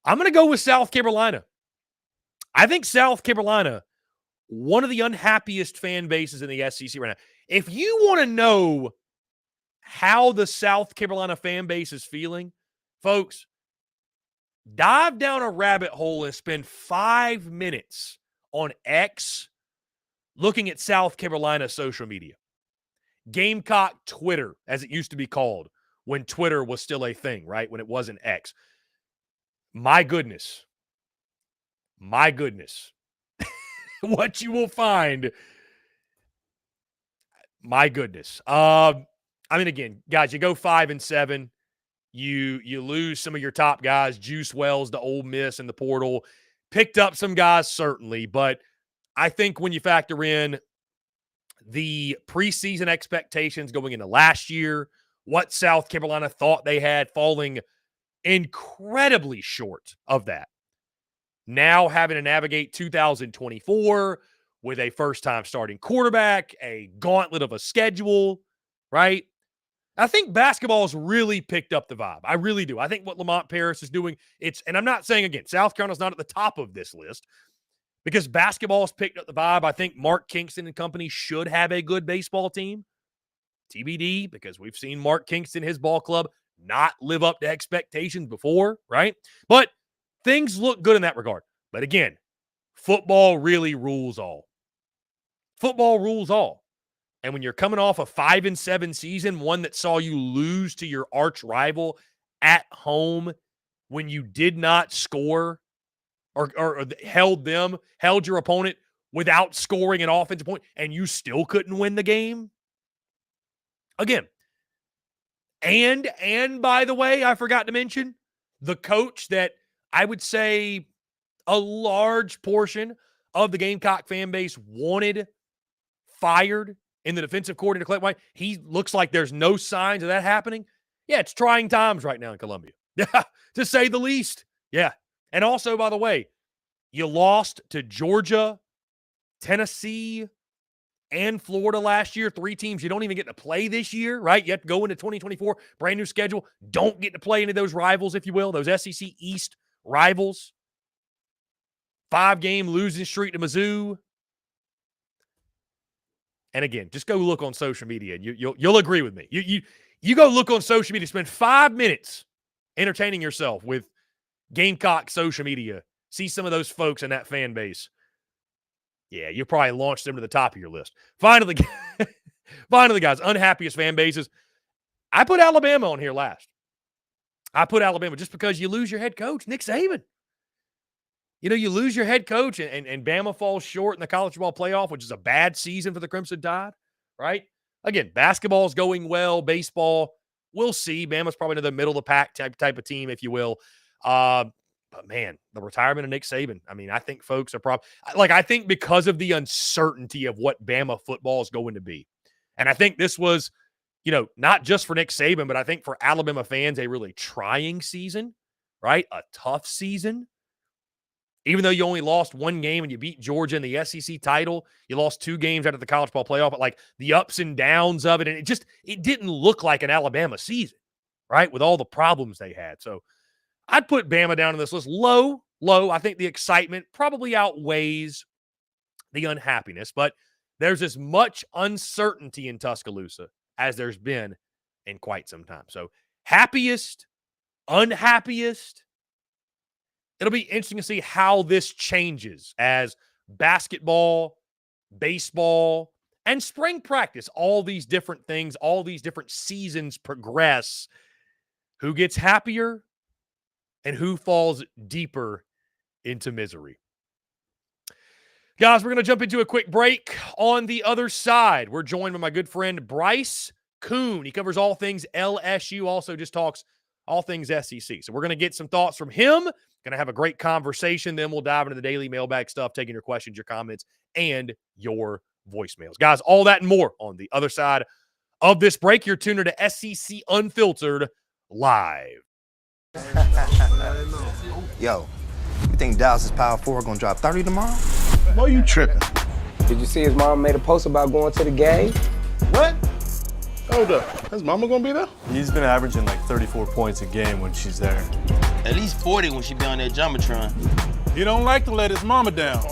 S1: I'm going to go with South Carolina. I think South Carolina, one of the unhappiest fan bases in the SEC right now. If you want to know how the South Carolina fan base is feeling, folks, dive down a rabbit hole and spend 5 minutes on X looking at South Carolina social media. Gamecock Twitter, as it used to be called when Twitter was still a thing, right? When it wasn't X. My goodness. What you will find. My goodness. Again, guys, you go 5-7. You lose some of your top guys. Juice Wells to Ole Miss in the portal. Picked up some guys, certainly, but I think when you factor in the preseason expectations going into last year, what South Carolina thought they had, falling incredibly short of that. Now having to navigate 2024 with a first-time starting quarterback, a gauntlet of a schedule, right? I think basketball has really picked up the vibe. I really do. I think what Lamont Paris is doing, and I'm not saying, again, South Carolina's not at the top of this list, because basketball has picked up the vibe. I think Mark Kingston and company should have a good baseball team. TBD, because we've seen Mark Kingston, his ball club, not live up to expectations before, right? But things look good in that regard. But again, football really rules all. Football rules all. And when you're coming off a 5-7 season, one that saw you lose to your arch rival at home when you did not score or held your opponent without scoring an offensive point, and you still couldn't win the game. Again, and by the way, I forgot to mention the coach that I would say a large portion of the Gamecock fan base wanted fired in the defensive coordinator, Clint White. He looks like there's no signs of that happening. Yeah, it's trying times right now in Columbia. Yeah, to say the least. Yeah. And also, by the way, you lost to Georgia, Tennessee, and Florida last year, 3 teams you don't even get to play this year, right? You have to go into 2024, brand new schedule. Don't get to play any of those rivals, if you will, those SEC East rivals. 5-game losing streak to Mizzou. And again, just go look on social media, and you'll agree with me. You go look on social media, spend 5 minutes entertaining yourself with Gamecock social media. See some of those folks in that fan base. Yeah, you probably launched them to the top of your list. Finally, guys, unhappiest fan bases. I put Alabama on here last. I put Alabama just because you lose your head coach, Nick Saban. You lose your head coach, and Bama falls short in the college football playoff, which is a bad season for the Crimson Tide, right? Again, basketball's going well. Baseball, we'll see. Bama's probably another middle-of-the-pack type of team, if you will. But, man, the retirement of Nick Saban, I mean, I think folks are probably – I think because of the uncertainty of what Bama football is going to be. And I think this was, not just for Nick Saban, but I think for Alabama fans, a really trying season, right? A tough season. Even though you only lost 1 game and you beat Georgia in the SEC title, you lost 2 games out of the college ball playoff, but the ups and downs of it, and it didn't look like an Alabama season, right? With all the problems they had. So I'd put Bama down on this list. Low. I think the excitement probably outweighs the unhappiness, but there's as much uncertainty in Tuscaloosa as there's been in quite some time. So happiest, unhappiest. It'll be interesting to see how this changes as basketball, baseball, and spring practice, all these different things, all these different seasons progress. Who gets happier and who falls deeper into misery? Guys, we're going to jump into a quick break. On the other side, we're joined by my good friend Bryce Koon. He covers all things LSU, also just talks all things SEC. So we're going to get some thoughts from him. Going to have a great conversation. Then we'll dive into the daily mailbag stuff, taking your questions, your comments, and your voicemails. Guys, all that and more on the other side of this break. You're tuned to SEC Unfiltered live.
S2: Yo, you think Dallas' Power 4 gonna drop 30 tomorrow?
S3: Boy, you tripping.
S4: Did you see his mom made a post about going to the game?
S3: What? Hold up. His mama gonna be there?
S5: He's been averaging 34 points a game when she's there.
S6: At least 40 when she be on that Jumbotron.
S3: He don't like to let his mama down.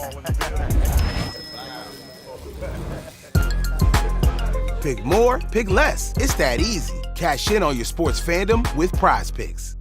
S7: Pick more, pick less. It's that easy. Cash in on your sports fandom with Prize Picks.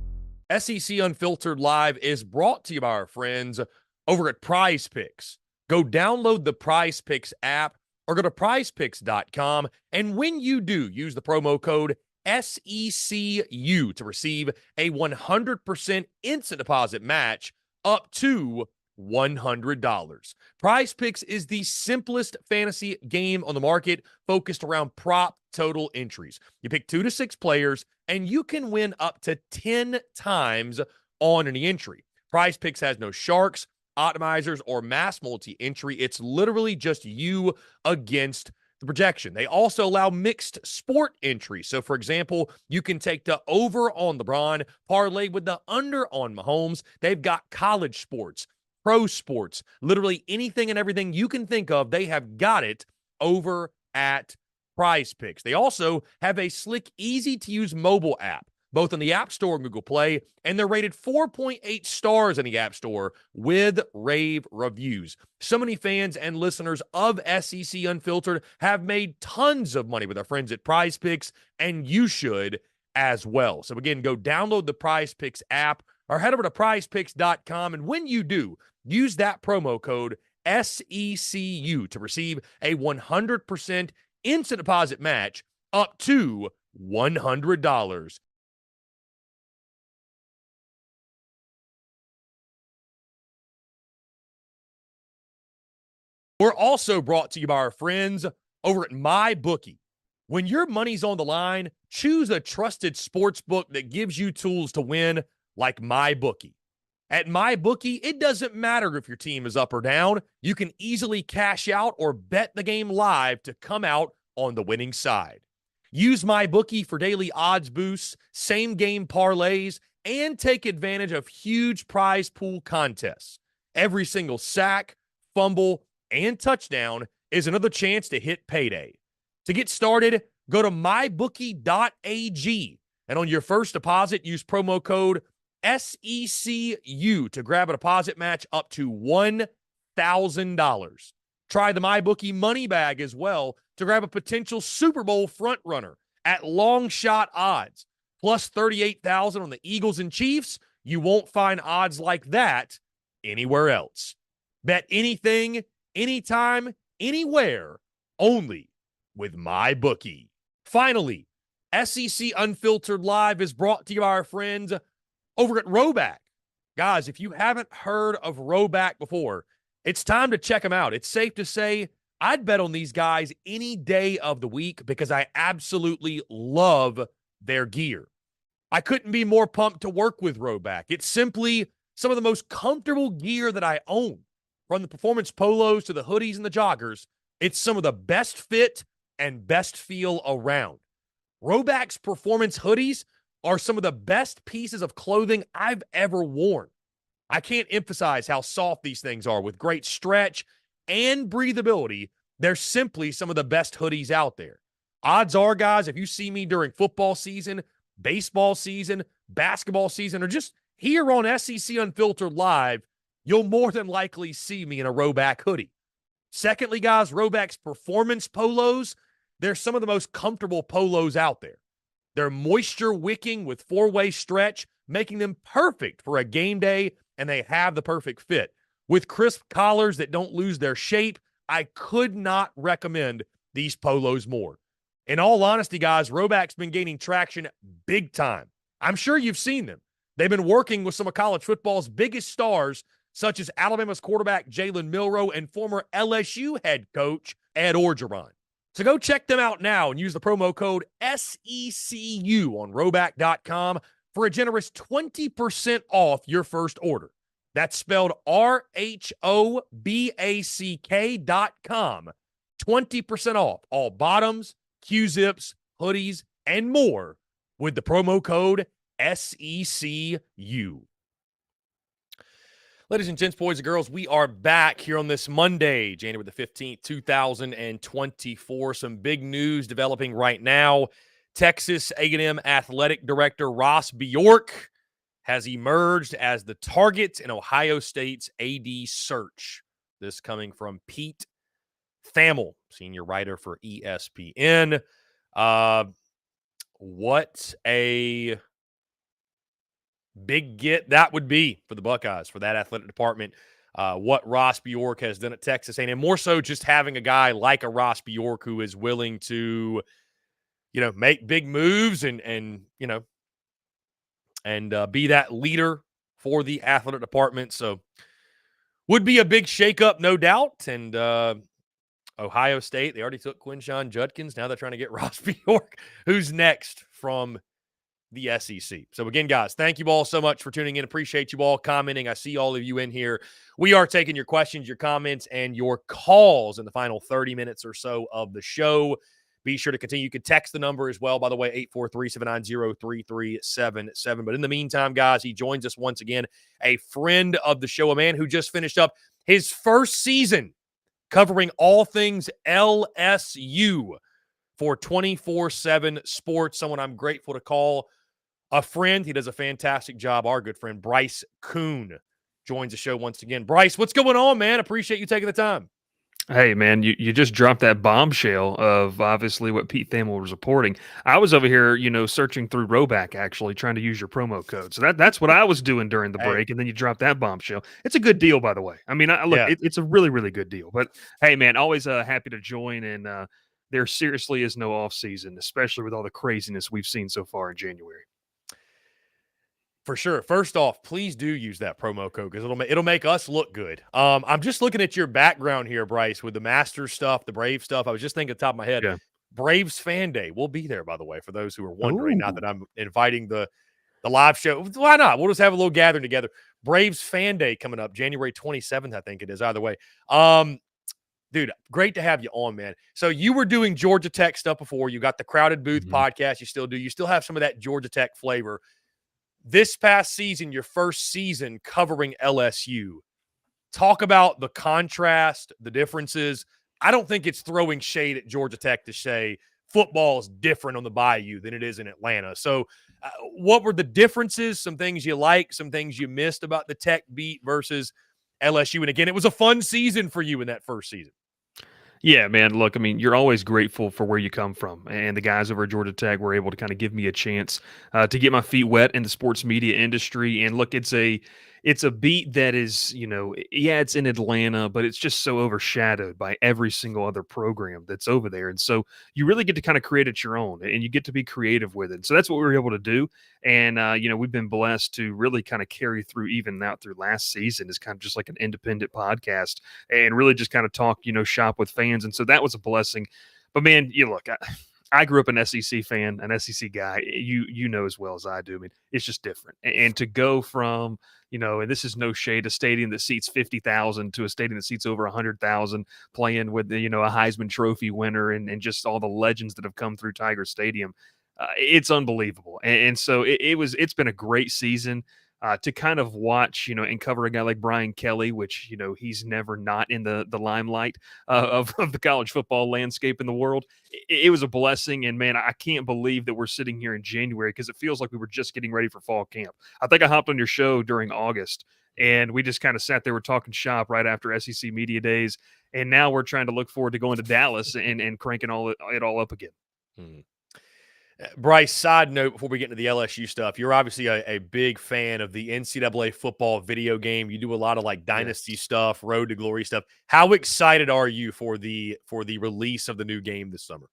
S1: SEC Unfiltered Live is brought to you by our friends over at Prize Picks. Go download the Prize Picks app or go to prizepicks.com. And when you do, use the promo code SECU to receive a 100% instant deposit match up to $100. Prize Picks is the simplest fantasy game on the market, focused around prop total entries. You pick 2 to 6 players, and you can win up to 10 times on any entry. Prize Picks has no sharks, optimizers, or mass multi-entry. It's literally just you against the projection. They also allow mixed sport entries. So, for example, you can take the over on LeBron, parlay with the under on Mahomes. They've got college sports, pro sports, literally anything and everything you can think of. They have got it over at Prize Picks. They also have a slick, easy-to-use mobile app, both in the App Store and Google Play, and they're rated 4.8 stars in the App Store with rave reviews. So many fans and listeners of SEC Unfiltered have made tons of money with our friends at Prize Picks, and you should as well. So again, go download the Prize Picks app or head over to prizepicks.com, and when you do, use that promo code SECU to receive a 100% instant deposit match up to $100. We're also brought to you by our friends over at MyBookie. When your money's on the line, choose a trusted sports book that gives you tools to win, like MyBookie. At MyBookie, it doesn't matter if your team is up or down. You can easily cash out or bet the game live to come out on the winning side. Use MyBookie for daily odds boosts, same-game parlays, and take advantage of huge prize pool contests. Every single sack, fumble, and touchdown is another chance to hit payday. To get started, go to mybookie.ag, and on your first deposit, use promo code SECU to grab a deposit match up to $1,000. Try the MyBookie money bag as well to grab a potential Super Bowl frontrunner at long shot odds, plus 38,000 on the Eagles and Chiefs. You won't find odds like that anywhere else. Bet anything, anytime, anywhere, only with MyBookie. Finally, SEC Unfiltered Live is brought to you by our friends over at Roback. Guys, if you haven't heard of Roback before, it's time to check them out. It's safe to say I'd bet on these guys any day of the week because I absolutely love their gear. I couldn't be more pumped to work with Roback. It's simply some of the most comfortable gear that I own. From the performance polos to the hoodies and the joggers, it's some of the best fit and best feel around. Roback's performance hoodies are some of the best pieces of clothing I've ever worn. I can't emphasize how soft these things are with great stretch and breathability. They're simply some of the best hoodies out there. Odds are, guys, if you see me during football season, baseball season, basketball season, or just here on SEC Unfiltered Live, you'll more than likely see me in a Roback hoodie. Secondly, guys, Roback's performance polos, they're some of the most comfortable polos out there. They're moisture wicking with four-way stretch, making them perfect for a game day, and they have the perfect fit. With crisp collars that don't lose their shape, I could not recommend these polos more. In all honesty, guys, Roback's been gaining traction big time. I'm sure you've seen them. They've been working with some of college football's biggest stars, such as Alabama's quarterback Jalen Milroe and former LSU head coach Ed Orgeron. So go check them out now and use the promo code SECU on Roback.com for a generous 20% off your first order. That's spelled RHOBACK.com. 20% off all bottoms, Q-zips, hoodies, and more with the promo code SECU. Ladies and gents, boys and girls, we are back here on this Monday, January the 15th, 2024. Some big news developing right now. Texas A&M Athletic Director Ross Bjork has emerged as the target in Ohio State's AD search. This coming from Pete Thamel, senior writer for ESPN. What a big get that would be for the Buckeyes, for that athletic department. What Ross Bjork has done at Texas A&M, more so just having a guy like a Ross Bjork who is willing to, make big moves and be that leader for the athletic department. So would be a big shakeup, no doubt. And Ohio State, they already took Quinshon Judkins. Now they're trying to get Ross Bjork. Who's next from the SEC? So again, guys, thank you all so much for tuning in. Appreciate you all commenting. I see all of you in here. We are taking your questions, your comments, and your calls in the final 30 minutes or so of the show. Be sure to continue. You can text the number as well, by the way, 843-790-3377. But in the meantime, guys, he joins us once again, a friend of the show, a man who just finished up his first season covering all things LSU for 24/7 Sports, someone I'm grateful to call a friend. He does a fantastic job. Our good friend, Bryce Koon, joins the show once again. Bryce, what's going on, man? Appreciate you taking the time.
S8: Hey, man, you just dropped that bombshell of obviously what Pete Thamel was reporting. I was over here, searching through Roback, actually, trying to use your promo code. So that's what I was doing during the break, and then you dropped that bombshell. It's a good deal, by the way. I mean, it's a really, really good deal. But, hey, man, always happy to join, and there seriously is no off season, especially with all the craziness we've seen so far in January.
S1: For sure. First off, please do use that promo code because it'll make us look good. I'm just looking at your background here, Bryce, with the Masters stuff, the Brave stuff. I was just thinking at the top of my head, yeah. Braves Fan Day. We'll be there, by the way, for those who are wondering. Ooh. Not that I'm inviting the live show. Why not? We'll just have a little gathering together. Braves Fan Day coming up January 27th, I think it is. Either way. Dude, great to have you on, man. So you were doing Georgia Tech stuff before. You got the Crowded Booth podcast. You still do. You still have some of that Georgia Tech flavor. This past season, your first season covering LSU, talk about the contrast, the differences, I don't think it's throwing shade at Georgia Tech to say football is different on the Bayou than it is in Atlanta. So what were the differences? Some things you like, some things you missed about the Tech beat versus LSU. And again, it was a fun season for you in that first season.
S8: Yeah, man. Look, I mean, you're always grateful for where you come from, and the guys over at Georgia Tech were able to kind of give me a chance to get my feet wet in the sports media industry. And look, it's a beat that is, yeah, it's in Atlanta, but it's just so overshadowed by every single other program that's over there. And so you really get to kind of create it your own, and you get to be creative with it. So that's what we were able to do. And we've been blessed to really kind of carry through even out through last season as kind of just like an independent podcast and really just kind of talk, shop with fans. And so that was a blessing. But man, look, I grew up an SEC fan, an SEC guy. You know as well as I do. I mean, it's just different. And to go from, and this is no shade, a stadium that seats 50,000 to a stadium that seats over 100,000, playing with, a Heisman Trophy winner and just all the legends that have come through Tiger Stadium. It's unbelievable. And so it's been a great season. To kind of watch, and cover a guy like Brian Kelly, which, he's never not in the limelight of the college football landscape in the world. It was a blessing. And man, I can't believe that we're sitting here in January because it feels like we were just getting ready for fall camp. I think I hopped on your show during August and we just kind of sat there, we're talking shop right after SEC Media Days. And now we're trying to look forward to going to Dallas and cranking it all up again.
S1: Hmm. Bryce, side note before we get into the LSU stuff, you're obviously a big fan of the NCAA football video game. You do a lot of like dynasty stuff, road to glory stuff. How excited are you for the release of the new game this summer?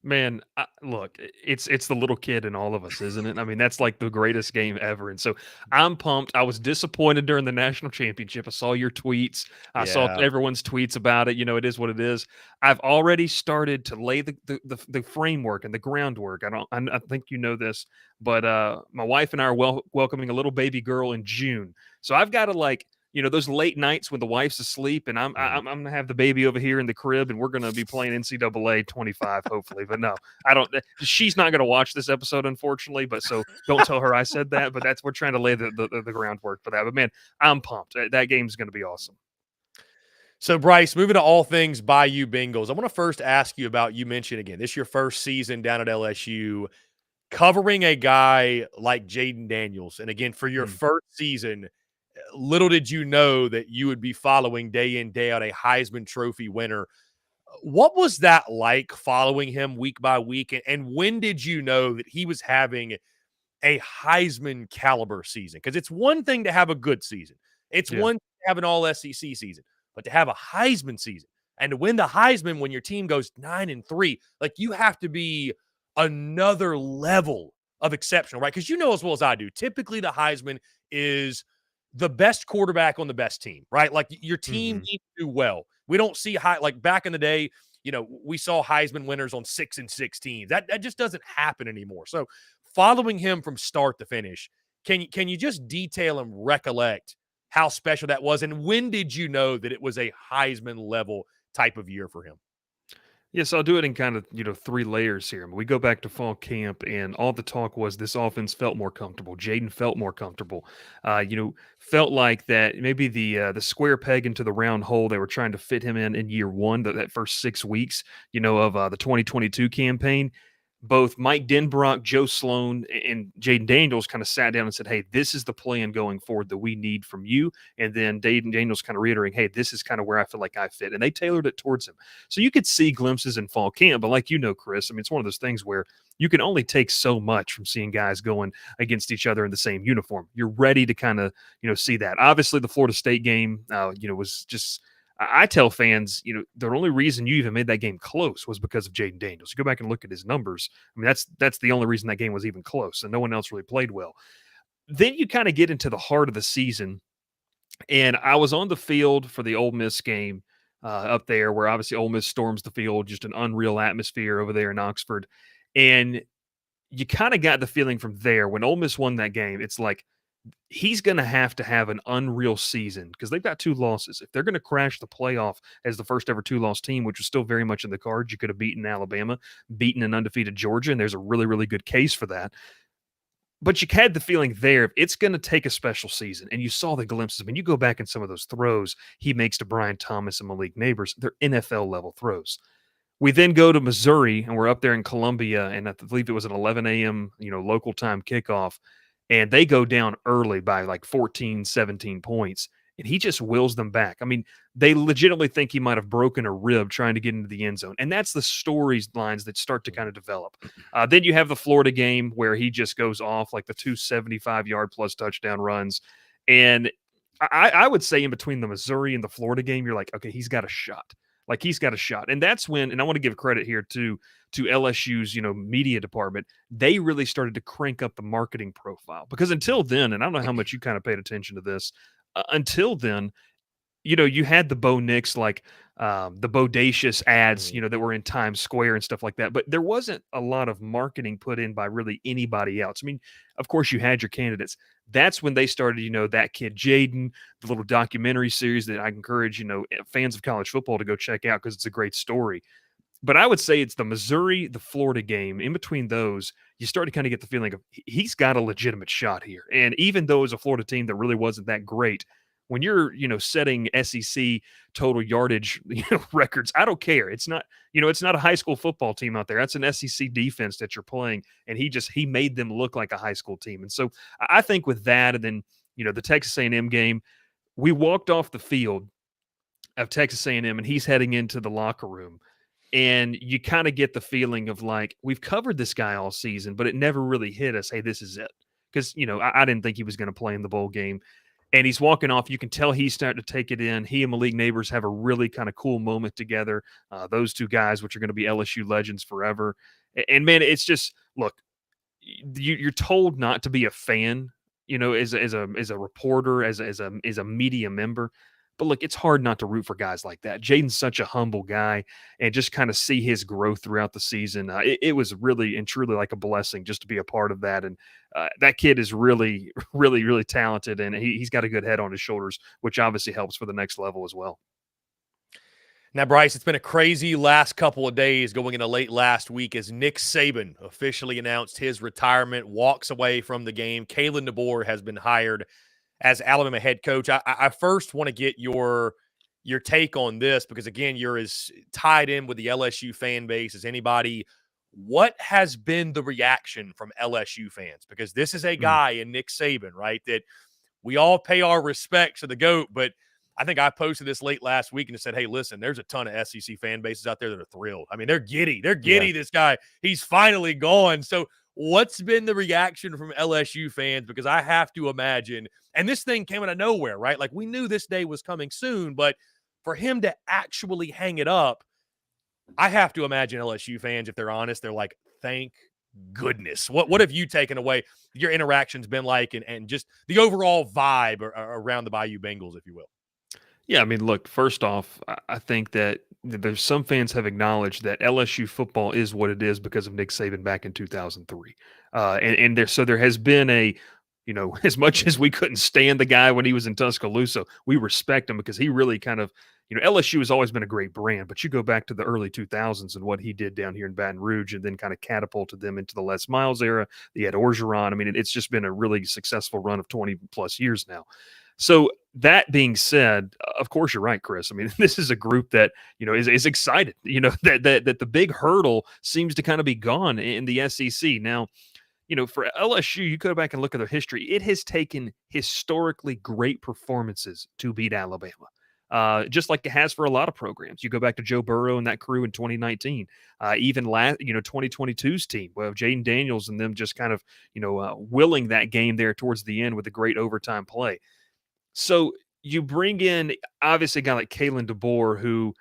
S8: Man, look, it's the little kid in all of us, isn't it? I mean, that's like the greatest game ever. And so I'm pumped. I was disappointed during the national championship. I saw your tweets. I saw everyone's tweets about it. It is what it is. I've already started to lay the framework and the groundwork. I think you know this, but my wife and I are welcoming a little baby girl in June. So I've got to those late nights when the wife's asleep and I'm going to have the baby over here in the crib and we're going to be playing NCAA 25, hopefully. But no, she's not going to watch this episode, unfortunately. But so don't tell her I said that. But we're trying to lay the groundwork for that. But man, I'm pumped. That game's going to be awesome.
S1: So, Bryce, moving to all things Bayou Bengals, I want to first ask you about, you mentioned again, this is your first season down at LSU, covering a guy like Jaden Daniels. And again, for your first season, little did you know that you would be following day in, day out a Heisman Trophy winner. What was that like following him week by week? And when did you know that he was having a Heisman caliber season? Because it's one thing to have a good season. It's one thing to have an all SEC season, but to have a Heisman season and to win the Heisman when your team goes 9-3, like you have to be another level of exceptional, right? Because as well as I do, typically the Heisman is the best quarterback on the best team, right? Like your team needs to do well. We don't see like back in the day, we saw Heisman winners on 6-6 teams. That just doesn't happen anymore. So following him from start to finish, can you just detail and recollect how special that was? And when did you know that it was a Heisman level type of year for him?
S8: Yes, I'll do it in kind of, 3 layers here. We go back to fall camp and all the talk was this offense felt more comfortable. Jaden felt more comfortable. Felt like that maybe the square peg into the round hole they were trying to fit him in year one, that first 6 weeks, of the 2022 campaign. Both Mike Denbrock, Joe Sloan, and Jaden Daniels kind of sat down and said, hey, this is the plan going forward that we need from you. And then Jaden Daniels kind of reiterating, hey, this is kind of where I feel like I fit. And they tailored it towards him. So you could see glimpses in fall camp. But like Chris, I mean, it's one of those things where you can only take so much from seeing guys going against each other in the same uniform. You're ready to kind of, see that. Obviously, the Florida State game, was just – I tell fans, the only reason you even made that game close was because of Jaden Daniels. You go back and look at his numbers. I mean, that's the only reason that game was even close, and no one else really played well. Then you kind of get into the heart of the season, and I was on the field for the Ole Miss game up there, where obviously Ole Miss storms the field, just an unreal atmosphere over there in Oxford, and you kind of got the feeling from there when Ole Miss won that game. It's like, he's going to have an unreal season because they've got 2 losses. If they're going to crash the playoff as the first ever 2-loss team, which was still very much in the cards, you could have beaten Alabama, beaten an undefeated Georgia, and there's a really, really good case for that. But you had the feeling there, it's going to take a special season. And you saw the glimpses. I mean, you go back in some of those throws he makes to Brian Thomas and Malik Neighbors, they're NFL level throws. We then go to Missouri, and we're up there in Columbia, and I believe it was an 11 a.m., local time kickoff, and they go down early by like 14, 17 points, and he just wills them back. I mean, they legitimately think he might have broken a rib trying to get into the end zone, and that's the storylines that start to kind of develop. Then you have the Florida game where he just goes off like the 275-yard plus touchdown runs, and I would say in between the Missouri and the Florida game, you're like, okay, he's got a shot. Like he's got a shot. And that's when, and I want to give credit here to LSU's, media department. They really started to crank up the marketing profile because until then, and I don't know how much you kind of paid attention to this, until then, you had the Bo Nix, like the bodacious ads, that were in Times Square and stuff like that. But there wasn't a lot of marketing put in by really anybody else. I mean, of course, you had your candidates. That's when they started, That Kid Jaden, the little documentary series that I encourage, fans of college football to go check out because it's a great story. But I would say it's the Missouri, the Florida game. In between those, you start to kind of get the feeling of he's got a legitimate shot here. And even though it was a Florida team that really wasn't that great, when you're, setting SEC total yardage, records, I don't care. It's not, it's not a high school football team out there. That's an SEC defense that you're playing. And he made them look like a high school team. And so I think with that, and then, the Texas A&M game, we walked off the field of Texas A&M and he's heading into the locker room. And you kind of get the feeling of like, we've covered this guy all season, but it never really hit us. Hey, this is it. Because, I didn't think he was going to play in the bowl game. And he's walking off. You can tell he's starting to take it in. He and Malik Neighbors have a really kind of cool moment together. Those two guys, which are going to be LSU legends forever. And man, it's just, look, you're told not to be a fan, as a reporter, as a media member. But look, it's hard not to root for guys like that. Jaden's such a humble guy, and just kind of see his growth throughout the season. It was really and truly like a blessing just to be a part of that. And that kid is really, really, really talented, and he's got a good head on his shoulders, which obviously helps for the next level as well.
S1: Now, Bryce, it's been a crazy last couple of days going into late last week as Nick Saban officially announced his retirement, walks away from the game. Kalen DeBoer has been hired as Alabama head coach. I first want to get your take on this because, again, you're as tied in with the LSU fan base as anybody. What has been the reaction from LSU fans? Because this is a guy in Nick Saban, right, that we all pay our respects to the GOAT, but I think I posted this late last week and said, hey, listen, there's a ton of SEC fan bases out there that are thrilled. I mean, they're giddy. They're giddy, This guy. He's finally gone. So what's been the reaction from LSU fans? Because I have to imagine, and this thing came out of nowhere, right? Like we knew this day was coming soon, but for him to actually hang it up, I have to imagine LSU fans, if they're honest, they're like, thank goodness. What have you taken away? Your interaction's been like, and just the overall vibe around the Bayou Bengals, if you will.
S8: Yeah, I mean, look, first off, I think that there's some fans have acknowledged that LSU football is what it is because of Nick Saban back in 2003. And there has been a, as much as we couldn't stand the guy when he was in Tuscaloosa, we respect him because he really kind of, LSU has always been a great brand, but you go back to the early 2000s and what he did down here in Baton Rouge and then kind of catapulted them into the Les Miles era. They had Orgeron. I mean, it's just been a really successful run of 20 plus years now. So that being said, of course, you're right, Chris. I mean, this is a group that, is excited, that the big hurdle seems to kind of be gone in the SEC. Now, for LSU, you go back and look at their history. It has taken historically great performances to beat Alabama. Just like it has for a lot of programs. You go back to Joe Burrow and that crew in 2019, even 2022's team with Jaden Daniels and them just kind of, willing that game there towards the end with a great overtime play. So you bring in, obviously, a guy like Kalen DeBoer, who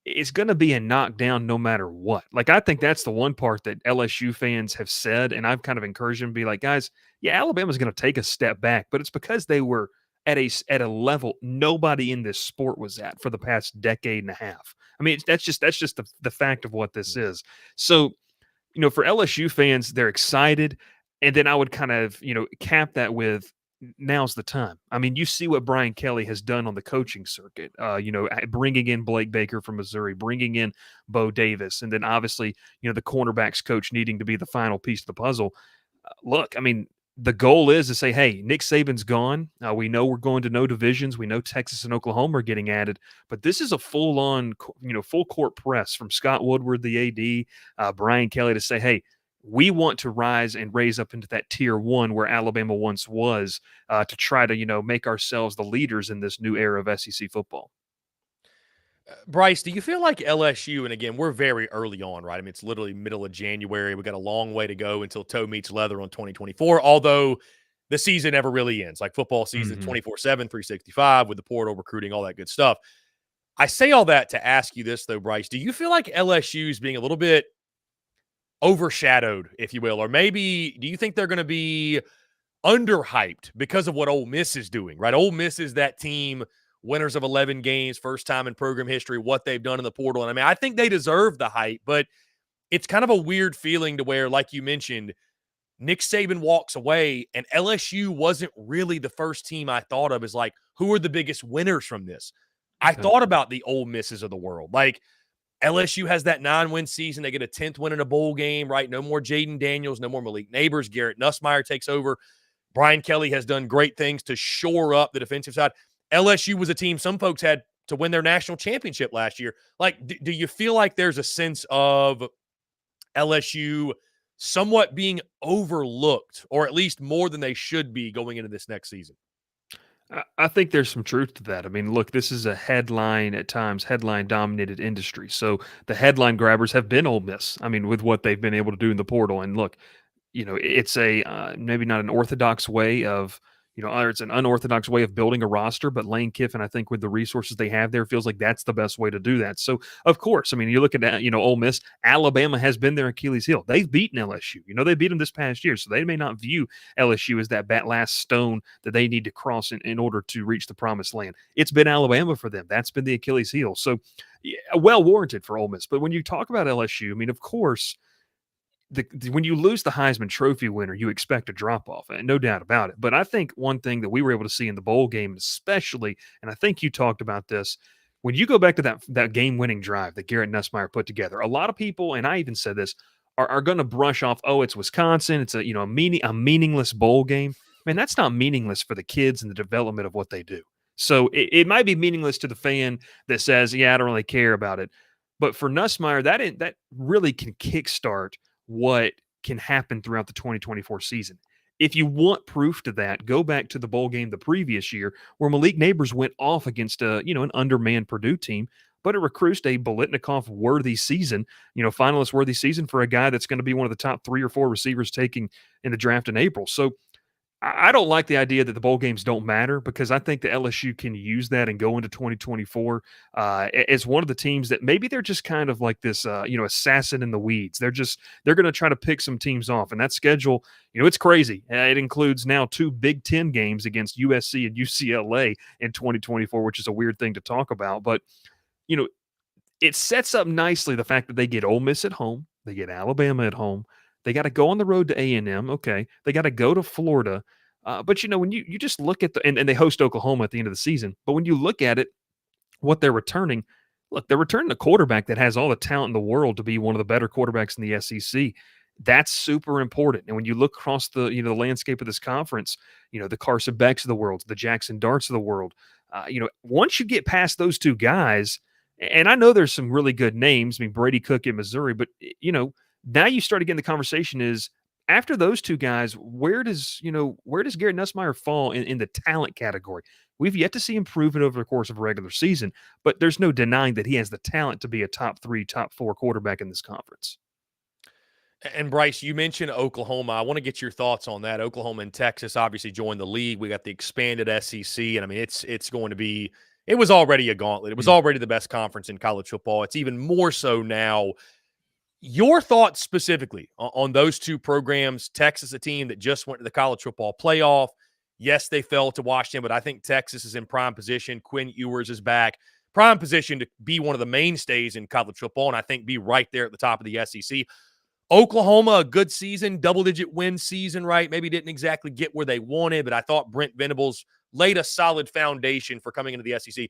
S8: is going to be a knockdown no matter what. Like, I think that's the one part that LSU fans have said, and I've kind of encouraged them to be like, guys, yeah, Alabama's going to take a step back, but it's because they were at a level nobody in this sport was at for the past decade and a half. I mean, that's just the fact of what this is. So, for LSU fans, they're excited, and then I would kind of, cap that with, now's the time. I mean, you see what Brian Kelly has done on the coaching circuit, bringing in Blake Baker from Missouri, bringing in Bo Davis, and then obviously, the cornerbacks coach needing to be the final piece of the puzzle. Look, I mean, the goal is to say, hey, Nick Saban's gone. We know we're going to no divisions. We know Texas and Oklahoma are getting added, but this is a full-on, full court press from Scott Woodward, the AD, Brian Kelly, to say, hey, we want to rise and raise up into that tier 1 where Alabama once was, to try to, make ourselves the leaders in this new era of SEC football.
S1: Bryce, do you feel like LSU, and again, we're very early on, right? I mean, it's literally middle of January. We got a long way to go until toe meets leather on 2024, although the season never really ends. Like football season, 24/7, 365 with the portal, recruiting, all that good stuff. I say all that to ask you this, though, Bryce. Do you feel like LSU is being a little bit overshadowed, if you will? Or maybe do you think they're going to be underhyped because of what Ole Miss is doing, right? Ole Miss is that team, winners of 11 games, first time in program history, what they've done in the portal. And I mean, I think they deserve the hype, but it's kind of a weird feeling to where, like you mentioned, Nick Saban walks away and LSU wasn't really the first team I thought of as like, who are the biggest winners from this? I thought about the Ole Misses of the world. Like LSU has that 9-win season. They get a 10th win in a bowl game, right? No more Jaden Daniels, no more Malik Neighbors. Garrett Nussmeier takes over. Brian Kelly has done great things to shore up the defensive side. LSU was a team some folks had to win their national championship last year. Like, do you feel like there's a sense of LSU somewhat being overlooked, or at least more than they should be going into this next season?
S8: I think there's some truth to that. I mean, look, this is a headline-dominated industry. So the headline grabbers have been Ole Miss. I mean, with what they've been able to do in the portal. And look, it's a maybe not an orthodox way of, or it's an unorthodox way of building a roster, but Lane Kiffin, I think with the resources they have there, feels like that's the best way to do that. So, of course, I mean, you look at, Ole Miss, Alabama has been their Achilles heel. They've beaten LSU. They beat them this past year, so they may not view LSU as that last stone that they need to cross in order to reach the promised land. It's been Alabama for them. That's been the Achilles heel. So, yeah, well warranted for Ole Miss. But when you talk about LSU, I mean, of course, when you lose the Heisman Trophy winner, you expect a drop-off, and no doubt about it. But I think one thing that we were able to see in the bowl game especially, and I think you talked about this, when you go back to that game-winning drive that Garrett Nussmeier put together, a lot of people, and I even said this, are going to brush off, oh, it's Wisconsin, it's a meaningless bowl game. Man, that's not meaningless for the kids and the development of what they do. So it might be meaningless to the fan that says, yeah, I don't really care about it. But for Nussmeier, that really can kickstart what can happen throughout the 2024 season. If you want proof to that, go back to the bowl game the previous year where Malik Neighbors went off against an undermanned Purdue team, but it recruits a Bolitnikoff-worthy season, finalist-worthy season for a guy that's going to be one of the top 3 or 4 receivers taking in the draft in April. So I don't like the idea that the bowl games don't matter, because I think the LSU can use that and go into 2024 as one of the teams that maybe they're just kind of like this, assassin in the weeds. They're going to try to pick some teams off, and that schedule, it's crazy. It includes now 2 Big Ten games against USC and UCLA in 2024, which is a weird thing to talk about, but it sets up nicely the fact that they get Ole Miss at home, they get Alabama at home. They got to go on the road to A&M. Okay. They got to go to Florida. But, when you just look at and they host Oklahoma at the end of the season. But when you look at it, what they're returning, they're returning a quarterback that has all the talent in the world to be one of the better quarterbacks in the SEC. That's super important. And when you look across the, the landscape of this conference, the Carson Becks of the world, the Jackson Darts of the world, once you get past those 2 guys, and I know there's some really good names. I mean, Brady Cook in Missouri, but, now you start again, the conversation is after those 2 guys, where does Garrett Nussmeier fall in the talent category? We've yet to see improvement over the course of a regular season, but there's no denying that he has the talent to be a top 3, top 4 quarterback in this conference.
S1: And Bryce, you mentioned Oklahoma. I want to get your thoughts on that. Oklahoma and Texas obviously joined the league. We got the expanded SEC, and I mean, it's going to be – it was already a gauntlet. It was already the best conference in college football. It's even more so now. Your thoughts specifically on those 2 programs. Texas, a team that just went to the college football playoff. Yes, they fell to Washington, but I think Texas is in prime position. Quinn Ewers is back. Prime position to be one of the mainstays in college football, and I think be right there at the top of the SEC. Oklahoma, a good season, double-digit win season, right? Maybe didn't exactly get where they wanted, but I thought Brent Venables laid a solid foundation for coming into the SEC.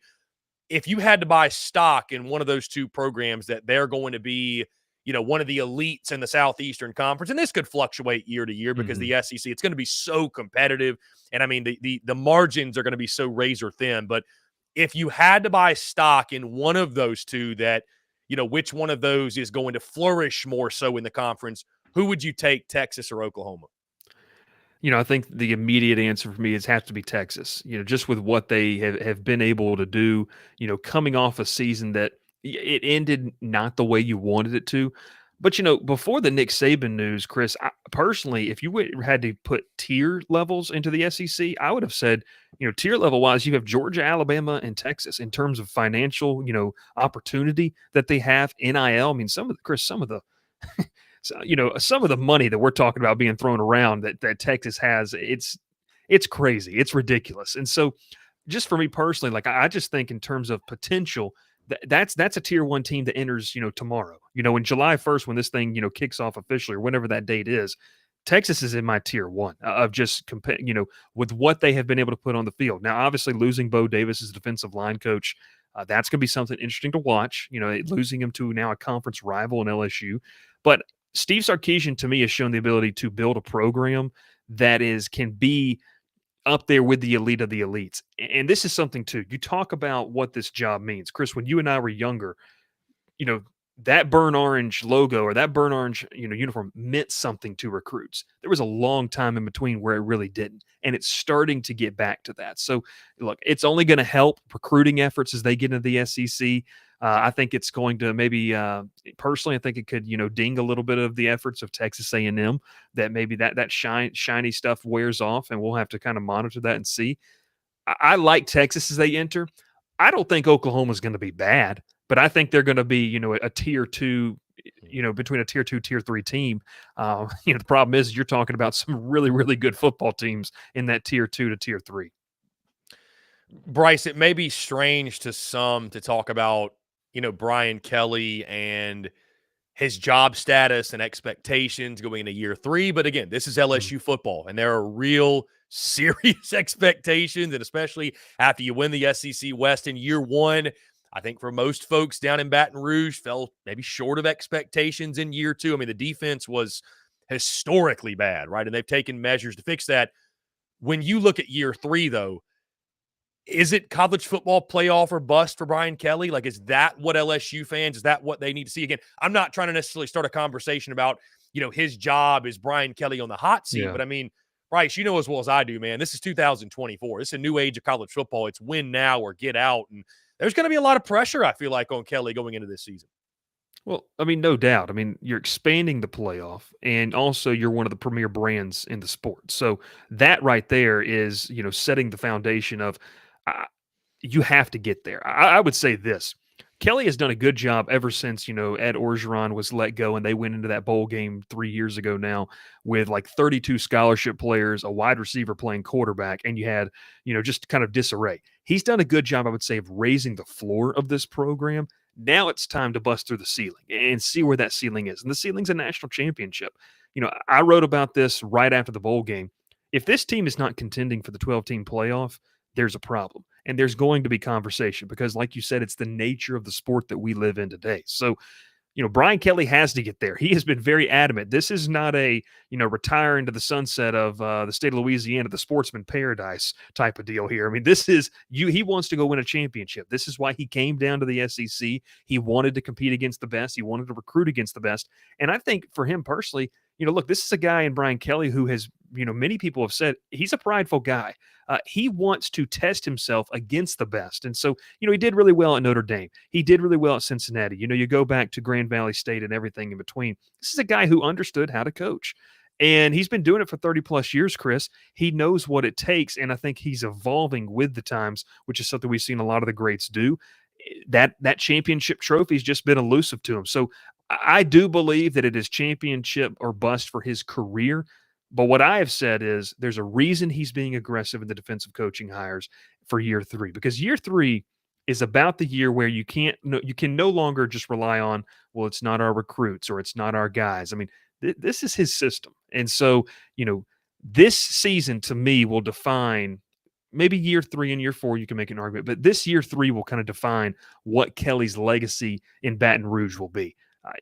S1: If you had to buy stock in one of those 2 programs that they're going to be one of the elites in the Southeastern Conference. And this could fluctuate year to year because the SEC, it's going to be so competitive. And I mean, the margins are going to be so razor thin. But if you had to buy stock in one of those two that, which one of those is going to flourish more so in the conference, who would you take, Texas or Oklahoma?
S8: I think the immediate answer for me has to be Texas. Just with what they have been able to do, coming off a season that it ended not the way you wanted it to. But, before the Nick Saban news, Chris, personally, if you had to put tier levels into the SEC, I would have said, tier level wise, you have Georgia, Alabama, and Texas in terms of financial, opportunity that they have. NIL. I mean, some of the so, some of the money that we're talking about being thrown around that Texas has, it's crazy. It's ridiculous. And so just for me personally, like I just think in terms of potential, that's a tier 1 team that enters, tomorrow, in July 1st, when this thing, kicks off officially or whenever that date is. Texas is in my tier 1 of just with what they have been able to put on the field. Now, obviously losing Bo Davis as defensive line coach, that's going to be something interesting to watch, losing him to now a conference rival in LSU. But Steve Sarkisian, to me, has shown the ability to build a program that can be up there with the elite of the elites. And this is something, too. You talk about what this job means. Chris, when you and I were younger, that burnt orange logo or that burnt orange, uniform meant something to recruits. There was a long time in between where it really didn't. And it's starting to get back to that. So, look, it's only going to help recruiting efforts as they get into the SEC. I think it's going to maybe, personally, I think it could, ding a little bit of the efforts of Texas A&M, that maybe that shiny stuff wears off, and we'll have to kind of monitor that and see. I like Texas as they enter. I don't think Oklahoma is going to be bad, but I think they're going to be, a tier 2, between a tier 2, tier 3 team. The problem is you're talking about some really, really good football teams in that tier 2 to tier 3.
S1: Bryce, it may be strange to some to talk about, Brian Kelly and his job status and expectations going into year 3. But again, this is LSU football, and there are real serious expectations, and especially after you win the SEC West in year 1. I think for most folks down in Baton Rouge fell maybe short of expectations in year 2. I mean, the defense was historically bad, right? And they've taken measures to fix that. When you look at year 3, though, is it college football playoff or bust for Brian Kelly? Like, is that what LSU fans, is that what they need to see? Again, I'm not trying to necessarily start a conversation about, his job is Brian Kelly on the hot seat. Yeah. But I mean, Bryce, as well as I do, man, this is 2024. This is a new age of college football. It's win now or get out. And there's going to be a lot of pressure, I feel like, on Kelly going into this season.
S8: Well, I mean, no doubt. I mean, you're expanding the playoff, and also you're one of the premier brands in the sport. So that right there is, setting the foundation of you have to get there. I would say this. Kelly has done a good job ever since, Ed Orgeron was let go, and they went into that bowl game 3 years ago now with like 32 scholarship players, a wide receiver playing quarterback, and you had, just kind of disarray. He's done a good job, I would say, of raising the floor of this program. Now it's time to bust through the ceiling and see where that ceiling is. And the ceiling's a national championship. I wrote about this right after the bowl game. If this team is not contending for the 12-team playoff, there's a problem. And there's going to be conversation because, like you said, it's the nature of the sport that we live in today. So, Brian Kelly has to get there. He has been very adamant. This is not a, retire into the sunset of the state of Louisiana, the sportsman paradise type of deal here. I mean, this is he wants to go win a championship. This is why he came down to the SEC. He wanted to compete against the best. He wanted to recruit against the best. And I think for him personally, look, this is a guy in Brian Kelly who has, many people have said he's a prideful guy. He wants to test himself against the best. And so, he did really well at Notre Dame. He did really well at Cincinnati. You go back to Grand Valley State and everything in between. This is a guy who understood how to coach. And he's been doing it for 30 plus years, Chris. He knows what it takes. And I think he's evolving with the times, which is something we've seen a lot of the greats do. That championship trophy has just been elusive to him. So I do believe that it is championship or bust for his career. But what I have said is there's a reason he's being aggressive in the defensive coaching hires for year 3, because year 3 is about the year where you can no longer just rely on, well, it's not our recruits or it's not our guys. I mean, this is his system. And so, this season to me will define maybe year 3 and year 4, you can make an argument, but this year 3 will kind of define what Kelly's legacy in Baton Rouge will be.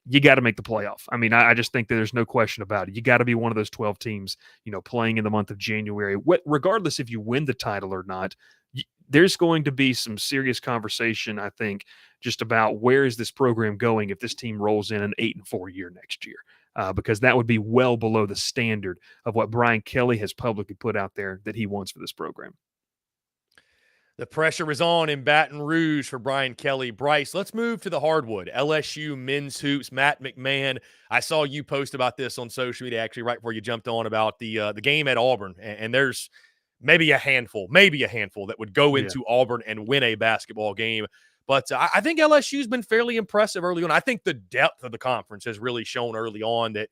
S8: you got to make the playoff. I mean, I just think that there's no question about it. You got to be one of those 12 teams, playing in the month of January. Regardless if you win the title or not, there's going to be some serious conversation, I think, just about where is this program going if this team rolls in an 8-4 year next year, because that would be well below the standard of what Brian Kelly has publicly put out there that he wants for this program.
S1: The pressure is on in Baton Rouge for Brian Kelly. Bryce, let's move to the hardwood. LSU men's hoops, Matt McMahon. I saw you post about this on social media actually right before you jumped on about the game at Auburn, and there's maybe a handful that would go into Auburn and win a basketball game. But I think LSU's been fairly impressive early on. I think the depth of the conference has really shown early on that,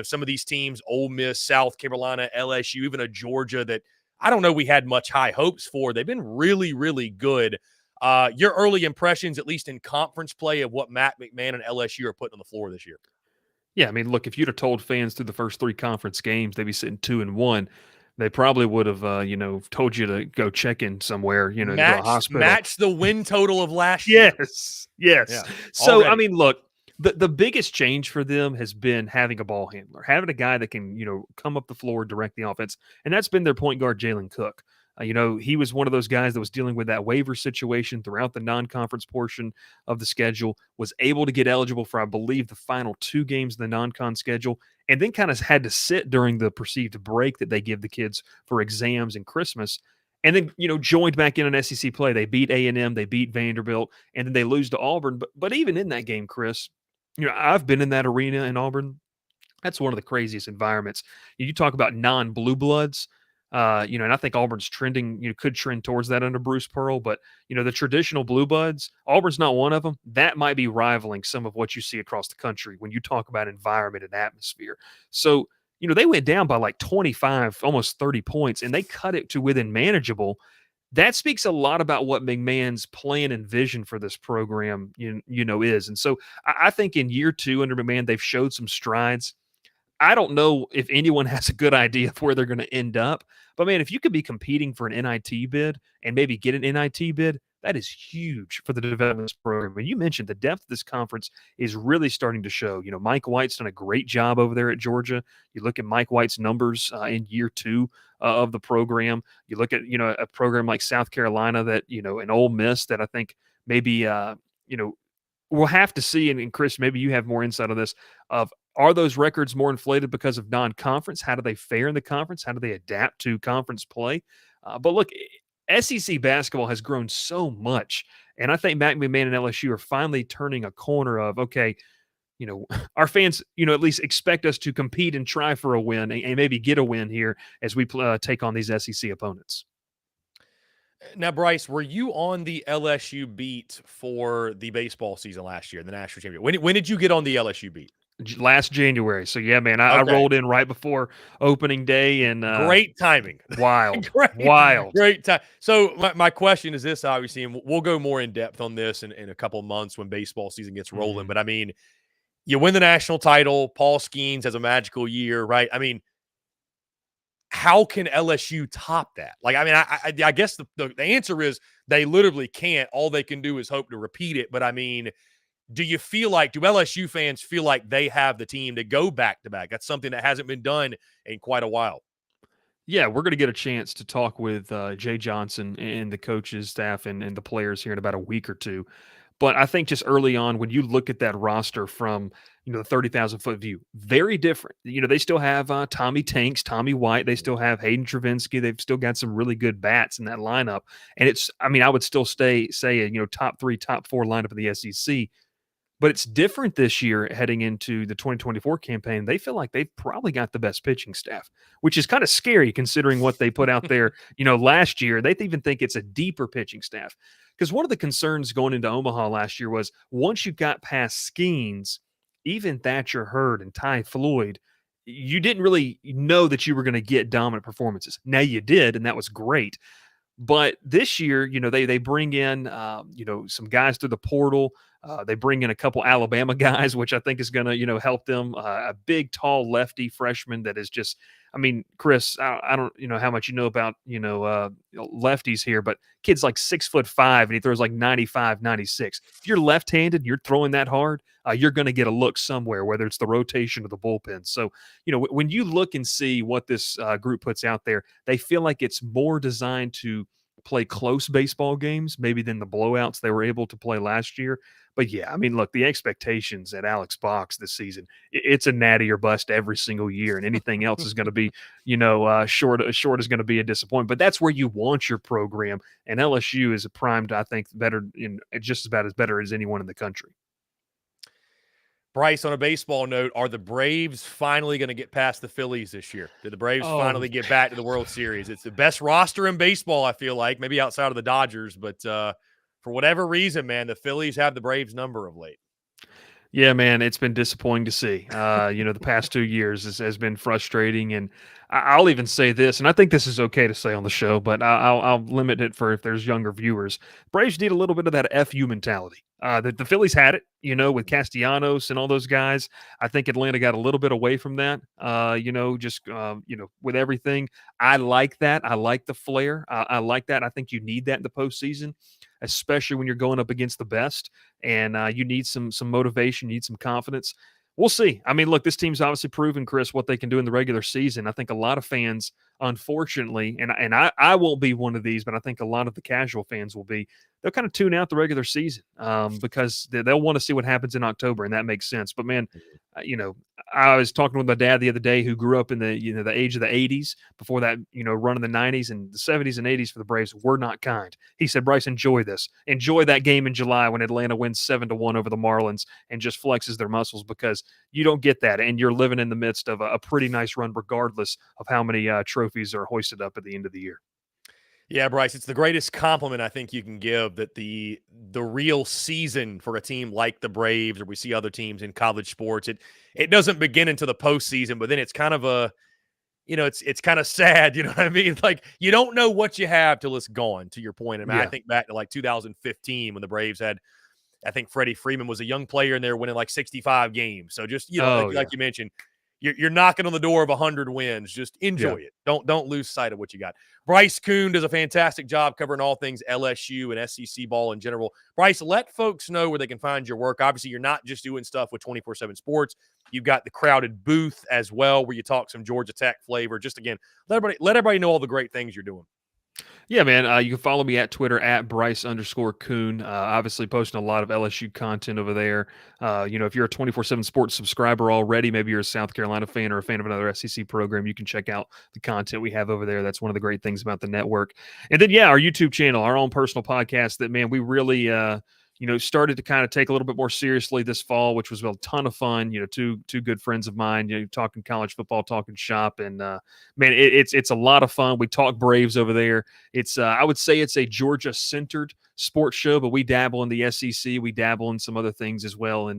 S1: some of these teams, Ole Miss, South Carolina, LSU, even a Georgia that I don't know we had much high hopes for. They've been really, really good. Your early impressions, at least in conference play, of what Matt McMahon and LSU are putting on the floor this year.
S8: Yeah, I mean, look, if you'd have told fans through the first 3 conference games they'd be sitting 2-1, they probably would have, told you to go check in somewhere, to a hospital.
S1: Match the win total of last year.
S8: Yes. Yeah, so, already. I mean, look, the biggest change for them has been having a ball handler, having a guy that can, come up the floor, direct the offense, and that's been their point guard, Jalen Cook. He was one of those guys that was dealing with that waiver situation throughout the non-conference portion of the schedule, was able to get eligible for, I believe, the final 2 games of the non-con schedule, and then kind of had to sit during the perceived break that they give the kids for exams and Christmas, and then, joined back in an SEC play. They beat A&M, they beat Vanderbilt, and then they lose to Auburn. But even in that game, Chris, I've been in that arena in Auburn. That's one of the craziest environments. You talk about non-blue bloods, and I think Auburn's trending, could trend towards that under Bruce Pearl. But, the traditional blue bloods, Auburn's not one of them. That might be rivaling some of what you see across the country when you talk about environment and atmosphere. So, they went down by like 25, almost 30 points, and they cut it to within manageable. That speaks a lot about what McMahon's plan and vision for this program, is. And so I think in year 2 under McMahon, they've showed some strides. I don't know if anyone has a good idea of where they're going to end up, but man, if you could be competing for an NIT bid and maybe get an NIT bid, that is huge for the development program. And you mentioned the depth of this conference is really starting to show. Mike White's done a great job over there at Georgia. You look at Mike White's numbers in year 2 of the program. You look at, a program like South Carolina that, an Ole Miss that I think maybe, we'll have to see. And Chris, maybe you have more insight on this of, are those records more inflated because of non-conference? How do they fare in the conference? How do they adapt to conference play? But look, SEC basketball has grown so much, and I think Matt McMahon and LSU are finally turning a corner of, okay, our fans, at least expect us to compete and try for a win and maybe get a win here as we take on these SEC opponents.
S1: Now, Bryce, were you on the LSU beat for the baseball season last year, the national championship? When did you get on the LSU beat?
S8: Last January. So, yeah, man, I rolled in right before opening day. And
S1: great timing.
S8: Wild.
S1: Great time. So my question is this, obviously, and we'll go more in depth on this in a couple of months when baseball season gets rolling.
S8: Mm-hmm.
S1: But, I mean, you win the national title. Paul Skeens has a magical year, right? I mean, how can LSU top that? Like, I mean, I guess the answer is they literally can't. All they can do is hope to repeat it. But, I mean, do LSU fans feel like they have the team to go back-to-back? That's something that hasn't been done in quite a while.
S8: Yeah, we're going to get a chance to talk with Jay Johnson and the coaches, staff, and the players here in about a week or two. But I think just early on, when you look at that roster from, the 30,000-foot view, very different. They still have Tommy Tanks, Tommy White. They still have Hayden Travinsky. They've still got some really good bats in that lineup. And I would still say a top 3, top 4 lineup in the SEC. But it's different this year heading into the 2024 campaign. They feel like they've probably got the best pitching staff, which is kind of scary considering what they put out there, last year. They even think it's a deeper pitching staff. Because one of the concerns going into Omaha last year was once you got past Skeens, even Thatcher Hurd and Ty Floyd, you didn't really know that you were going to get dominant performances. Now you did, and that was great. But this year, they bring in, some guys through the portal. They bring in a couple Alabama guys, which I think is going to, help them. A big, tall lefty freshman that is just, I mean, Chris, I don't, how much you know about, lefties here, but kid's like 6'5" and he throws like 95, 96. If you're left-handed, you're throwing that hard, you're going to get a look somewhere, whether it's the rotation or the bullpen. So, when you look and see what this group puts out there, they feel like it's more designed to play close baseball games, maybe than the blowouts they were able to play last year. But yeah, I mean, look, the expectations at Alex Box this season, it's a natty or bust every single year, and anything else is going to be, short is going to be a disappointment. But that's where you want your program, and LSU is primed, I think, better in just about as better as anyone in the country.
S1: Bryce, on a baseball note, are the Braves finally going to get past the Phillies this year? Did the Braves finally get back to the World Series? It's the best roster in baseball, I feel like, maybe outside of the Dodgers. But for whatever reason, man, the Phillies have the Braves number of late.
S8: Yeah, man, it's been disappointing to see. The past 2 years has been frustrating, and I'll even say this, and I think this is okay to say on the show, but I'll limit it for if there's younger viewers. Braves need a little bit of that FU mentality. The Phillies had it, with Castellanos and all those guys. I think Atlanta got a little bit away from that, with everything. I like that. I like the flair. I like that. I think you need that in the postseason, especially when you're going up against the best, and you need some motivation, you need some confidence. We'll see. I mean, look, this team's obviously proven, Chris, what they can do in the regular season. I think a lot of fans, unfortunately, and I won't be one of these, but I think a lot of the casual fans will be, they'll kind of tune out the regular season because they'll want to see what happens in October, and that makes sense. But, man, I was talking with my dad the other day who grew up in the age of the 80s before that, run in the 90s, and the 70s and 80s for the Braves were not kind. He said, Bryce, enjoy this. Enjoy that game in July when Atlanta wins 7-1 over the Marlins and just flexes their muscles, because you don't get that, and you're living in the midst of a pretty nice run regardless of how many trophies are hoisted up at the end of the year.
S1: Yeah, Bryce, it's the greatest compliment I think you can give, that the real season for a team like the Braves, or we see other teams in college sports, it doesn't begin until the postseason, but then it's kind of it's kind of sad, you know what I mean? Like, you don't know what you have till it's gone, to your point. I mean, I think back to like 2015 when the Braves had, I think Freddie Freeman was a young player and they were winning like 65 games. So just, like you mentioned, you're knocking on the door of 100 wins. Just enjoy it. Don't lose sight of what you got. Bryce Koon does a fantastic job covering all things LSU and SEC ball in general. Bryce, let folks know where they can find your work. Obviously, you're not just doing stuff with 24/7 Sports. You've got the Crowded Booth as well, where you talk some Georgia Tech flavor. Just, again, let everybody know all the great things you're doing.
S8: Yeah, man. You can follow me at Twitter at Bryce_Koon. Obviously posting a lot of LSU content over there. If you're a 24/7 Sports subscriber already, maybe you're a South Carolina fan or a fan of another SEC program, you can check out the content we have over there. That's one of the great things about the network. And then, our YouTube channel, our own personal podcast that, man, we really started to kind of take a little bit more seriously this fall, which was a ton of fun. Two good friends of mine, talking college football, talking shop, and man, it's a lot of fun. We talk Braves over there. It's I would say it's a Georgia-centered sports show, but we dabble in the SEC. We dabble in some other things as well. And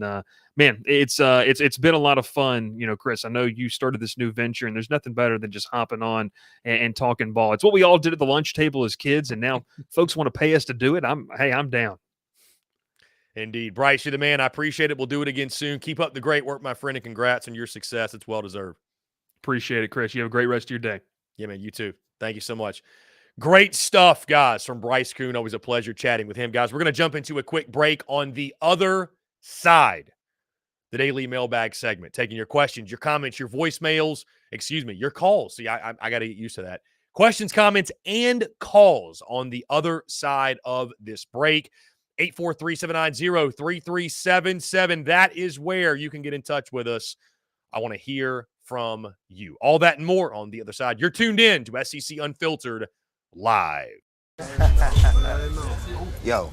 S8: man, it's been a lot of fun. Chris, I know you started this new venture, and there's nothing better than just hopping on and talking ball. It's what we all did at the lunch table as kids, and now folks want to pay us to do it. I'm down.
S1: Indeed. Bryce, you're the man. I appreciate it. We'll do it again soon. Keep up the great work, my friend, and congrats on your success. It's well-deserved.
S8: Appreciate it, Chris. You have a great rest of your day.
S1: Yeah, man, you too. Thank you so much. Great stuff, guys, from Bryce Koon. Always a pleasure chatting with him. Guys, we're going to jump into a quick break on the other side, the daily mailbag segment, taking your questions, your comments, your voicemails, your calls. See, I got to get used to that. Questions, comments, and calls on the other side of this break. 843-790-3377. That is where you can get in touch with us. I want to hear from you. All that and more on the other side. You're tuned in to SEC Unfiltered Live.
S2: Yo,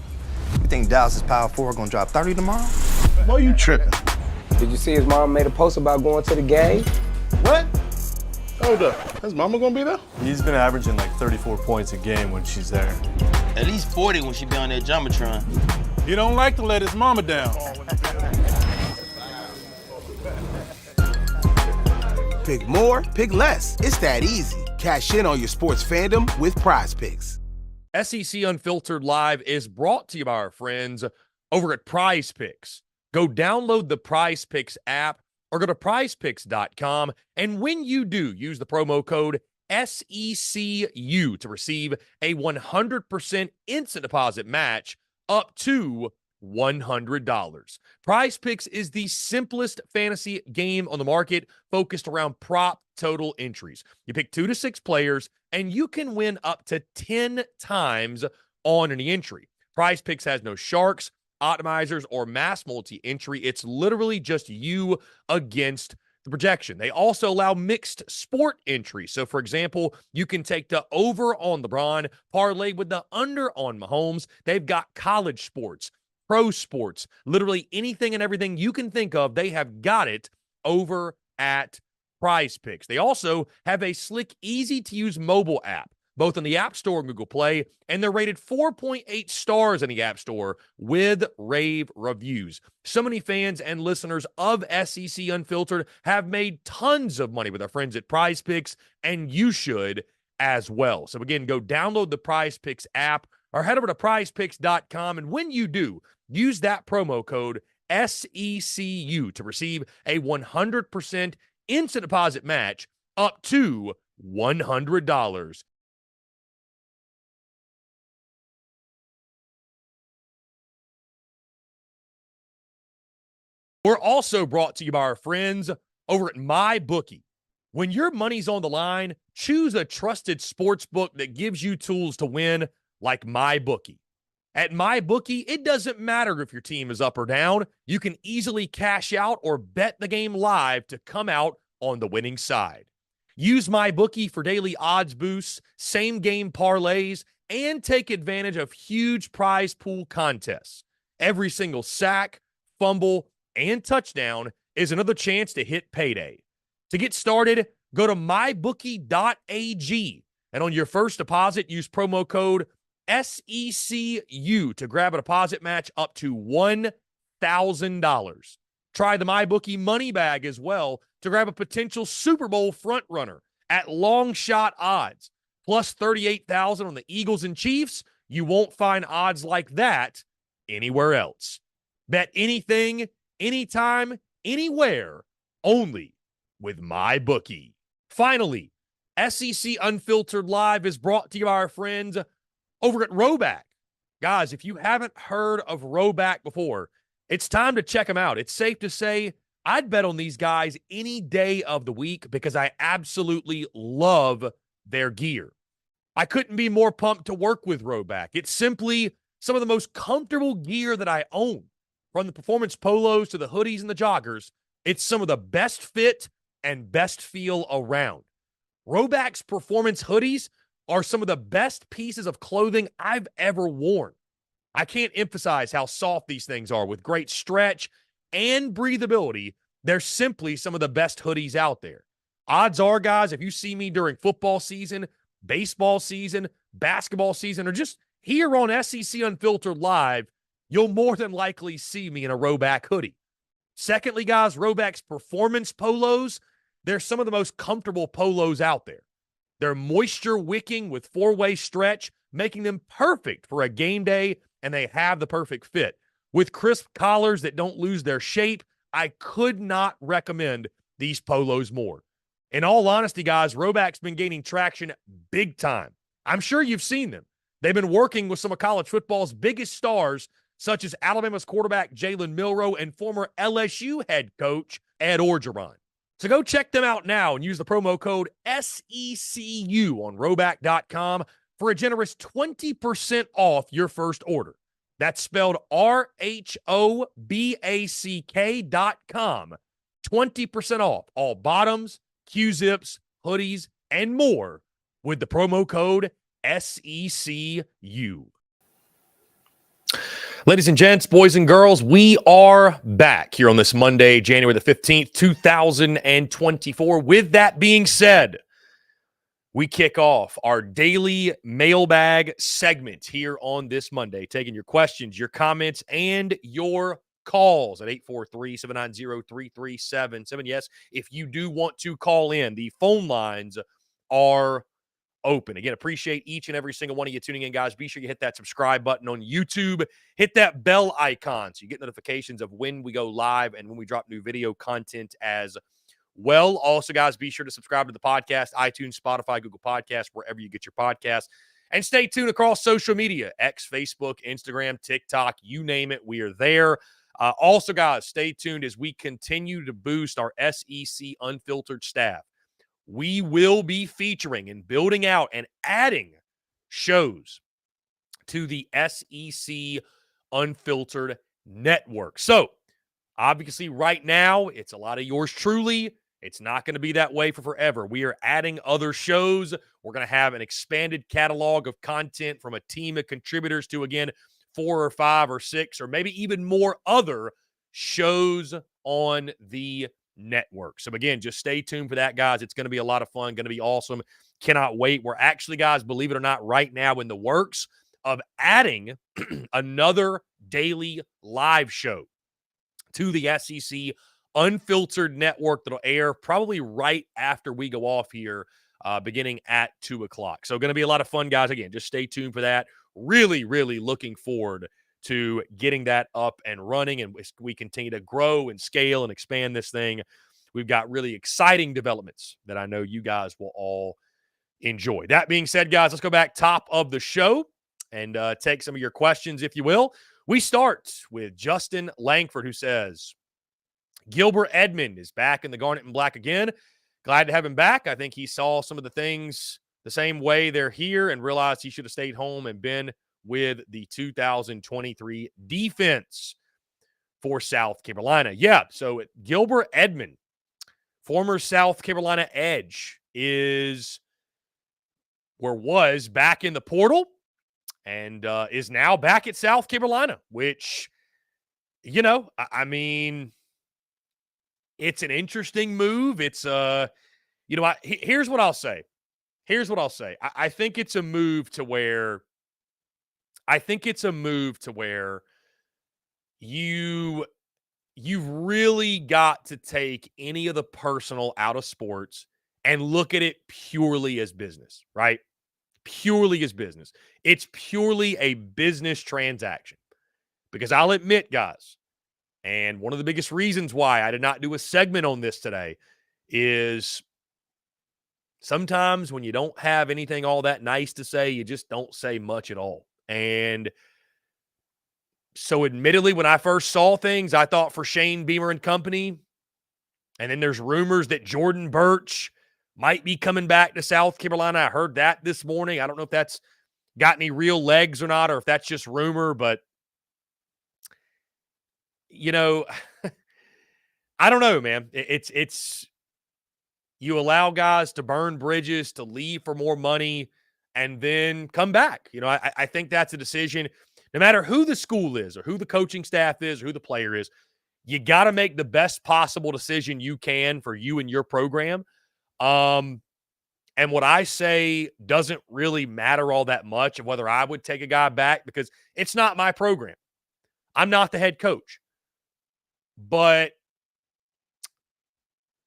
S2: you think Dallas' Power 4 gonna drop 30 tomorrow?
S3: Boy, you tripping.
S4: Did you see his mom made a post about going to the game?
S3: What? Hold up. His mama gonna be there?
S5: He's been averaging like 34 points a game when she's there.
S6: At least 40 when she be on that Jumbotron.
S3: He don't like to let his mama down.
S7: Pick more, pick less. It's that easy. Cash in on your sports fandom with Prize Picks.
S1: SEC Unfiltered Live is brought to you by our friends over at Prize Picks. Go download the Prize Picks app or go to prizepicks.com. And when you do, use the promo code SECU to receive a 100% instant deposit match up to $100. Prize Picks is the simplest fantasy game on the market, focused around prop total entries. You pick 2 to 6 players, and you can win up to 10 times on any entry. Prize Picks has no sharks, optimizers, or mass multi-entry. It's literally just you against the projection. They also allow mixed sport entries. So, for example, you can take the over on LeBron, parlay with the under on Mahomes. They've got college sports, pro sports, literally anything and everything you can think of. They have got it over at Prize Picks. They also have a slick, easy-to-use mobile app, both in the App Store and Google Play, and they're rated 4.8 stars in the App Store with rave reviews. So many fans and listeners of SEC Unfiltered have made tons of money with our friends at Prize Picks, and you should as well. So again, go download the Prize Picks app or head over to prizepicks.com, and when you do, use that promo code SECU to receive a 100% instant deposit match up to $100. We're also brought to you by our friends over at MyBookie. When your money's on the line, choose a trusted sports book that gives you tools to win, like MyBookie. At MyBookie, it doesn't matter if your team is up or down. You can easily cash out or bet the game live to come out on the winning side. Use MyBookie for daily odds boosts, same-game parlays, and take advantage of huge prize pool contests. Every single sack, fumble, and touchdown is another chance to hit payday. To get started, go to mybookie.ag, and on your first deposit, use promo code SECU to grab a deposit match up to $1,000. Try the MyBookie money bag as well to grab a potential Super Bowl frontrunner at long shot odds, plus 38,000 on the Eagles and Chiefs. You won't find odds like that anywhere else. Bet anything, anytime, anywhere, only with MyBookie. Finally, SEC Unfiltered Live is brought to you by our friends over at Roback. Guys, if you haven't heard of Roback before, it's time to check them out. It's safe to say I'd bet on these guys any day of the week because I absolutely love their gear. I couldn't be more pumped to work with Roback. It's simply some of the most comfortable gear that I own. From the performance polos to the hoodies and the joggers, it's some of the best fit and best feel around. Roback's performance hoodies are some of the best pieces of clothing I've ever worn. I can't emphasize how soft these things are with great stretch and breathability. They're simply some of the best hoodies out there. Odds are, guys, if you see me during football season, baseball season, basketball season, or just here on SEC Unfiltered Live, you'll more than likely see me in a Roback hoodie. Secondly, guys, Roback's performance polos, they're some of the most comfortable polos out there. They're moisture wicking with 4-way stretch, making them perfect for a game day, and they have the perfect fit. With crisp collars that don't lose their shape, I could not recommend these polos more. In all honesty, guys, Roback's been gaining traction big time. I'm sure you've seen them. They've been working with some of college football's biggest stars, such as Alabama's quarterback Jalen Milroe and former LSU head coach Ed Orgeron. So go check them out now and use the promo code SECU on Roback.com for a generous 20% off your first order. That's spelled RHOBACK.com. 20% off all bottoms, Q-zips, hoodies, and more with the promo code SECU. Ladies and gents, boys and girls, we are back here on this Monday, January the 15th, 2024. With that being said, we kick off our daily mailbag segment here on this Monday, taking your questions, your comments, and your calls at 843-790-3377. Yes, if you do want to call in, the phone lines are open. Again, appreciate each and every single one of you tuning in, guys. Be sure you hit that subscribe button on YouTube. Hit that bell icon so you get notifications of when we go live and when we drop new video content as well. Also, guys, be sure to subscribe to the podcast, iTunes, Spotify, Google Podcasts, wherever you get your podcasts. And stay tuned across social media, X, Facebook, Instagram, TikTok, you name it, we are there. Also, guys, stay tuned as we continue to boost our SEC Unfiltered staff. We will be featuring and building out and adding shows to the SEC Unfiltered network. So, obviously, right now, it's a lot of yours truly. It's not going to be that way for forever. We are adding other shows. We're going to have an expanded catalog of content from a team of contributors to, again, 4 or 5 or 6 or maybe even more other shows on the network. So, again, just stay tuned for that, guys. It's going to be a lot of fun, going to be awesome. Cannot wait. We're actually, guys, believe it or not, right now in the works of adding another daily live show to the SEC Unfiltered network that'll air probably right after we go off here, beginning at 2 o'clock. So going to be a lot of fun, guys. Again, just stay tuned for that. Really, really looking forward to getting that up and running, and we continue to grow and scale and expand this thing. We've got really exciting developments that I know you guys will all enjoy. That being said, guys, let's go back top of the show and take some of your questions, if you will. We start with Justin Langford, who says, Gilbert Edmond is back in the Garnet and Black again. Glad to have him back. I think he saw some of the things the same way they're here and realized he should have stayed home and been with the 2023 defense for South Carolina. Yeah, so Gilbert Edmond, former South Carolina edge, was back in the portal and is now back at South Carolina, which, you know, I mean, it's an interesting move. It's, here's what I'll say. I think it's a move to where you've really got to take any of the personal out of sports and look at it purely as business, right? Purely as business. It's purely a business transaction. Because I'll admit, guys, and one of the biggest reasons why I did not do a segment on this today is sometimes when you don't have anything all that nice to say, you just don't say much at all. And so admittedly, when I first saw things, I thought for Shane Beamer and company, and then there's rumors that Jordan Birch might be coming back to South Carolina. I heard that this morning. I don't know if that's got any real legs or not, or if that's just rumor, but you know, I don't know, man. It's you allow guys to burn bridges, to leave for more money, and then come back. You know, I think that's a decision. No matter who the school is or who the coaching staff is or who the player is, you got to make the best possible decision you can for you and your program. And what I say doesn't really matter all that much of whether I would take a guy back because it's not my program. I'm not the head coach. But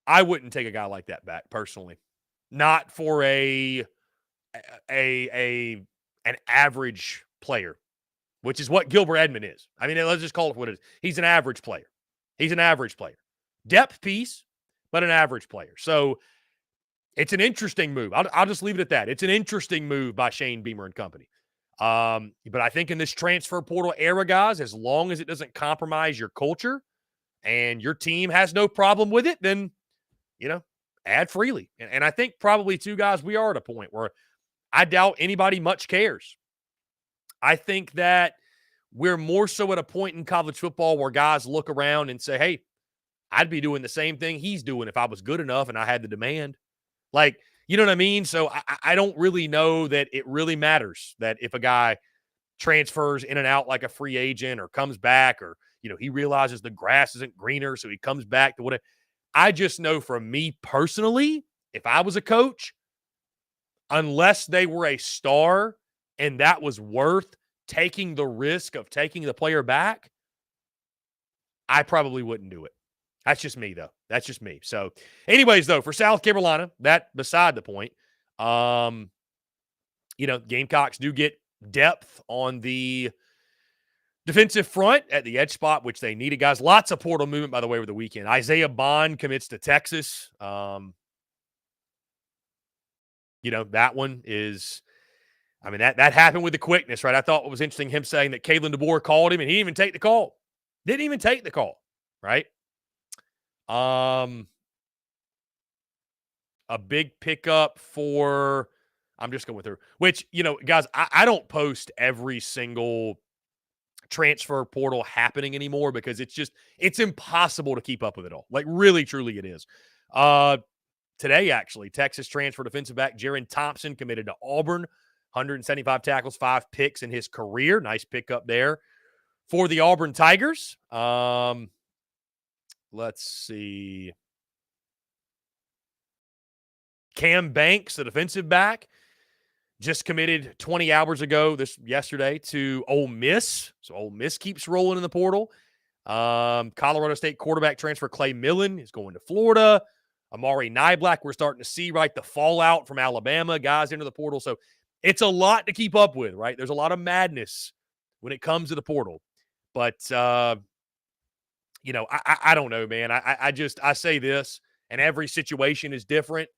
S1: I wouldn't take a guy like that back personally. Not for an average player, which is what Gilbert Edmond is. I mean, let's just call it what it is. He's an average player. Depth piece, but an average player. So it's an interesting move. I'll just leave it at that. It's an interesting move by Shane Beamer and company. But I think in this transfer portal era, guys, as long as it doesn't compromise your culture and your team has no problem with it, then, you know, add freely. And I think probably, too, guys, we are at a point where I doubt anybody much cares. I think that we're more so at a point in college football where guys look around and say, hey, I'd be doing the same thing he's doing if I was good enough and I had the demand. Like, you know what I mean? So I don't really know that it really matters that if a guy transfers in and out like a free agent or comes back or, you know, he realizes the grass isn't greener, so he comes back to whatever. I just know from me personally, if I was a coach, unless they were a star and that was worth taking the risk of taking the player back, I probably wouldn't do it. That's just me, though. That's just me. So, anyways, though, for South Carolina, that beside the point, Gamecocks do get depth on the defensive front at the edge spot, which they needed, guys. Lots of portal movement, by the way, over the weekend. Isaiah Bond commits to Texas. That one is, that happened with the quickness, right? I thought what was interesting, him saying that Kalen DeBoer called him and he didn't even take the call. Didn't even take the call, right? A big pickup for, I'm just going through, which, guys, I don't post every single transfer portal happening anymore because it's impossible to keep up with it all. Like, really, truly it is. Today, actually, Texas transfer defensive back Jaron Thompson committed to Auburn. 175 tackles, 5 picks in his career. Nice pickup there for the Auburn Tigers. Let's see. Cam Banks, the defensive back, just committed 20 hours ago, yesterday, to Ole Miss. So Ole Miss keeps rolling in the portal. Colorado State quarterback transfer Clay Millen is going to Florida. Amari Niblack, we're starting to see, right, the fallout from Alabama, guys into the portal. So it's a lot to keep up with, right? There's a lot of madness when it comes to the portal. But, I don't know, man. I say this, and every situation is different.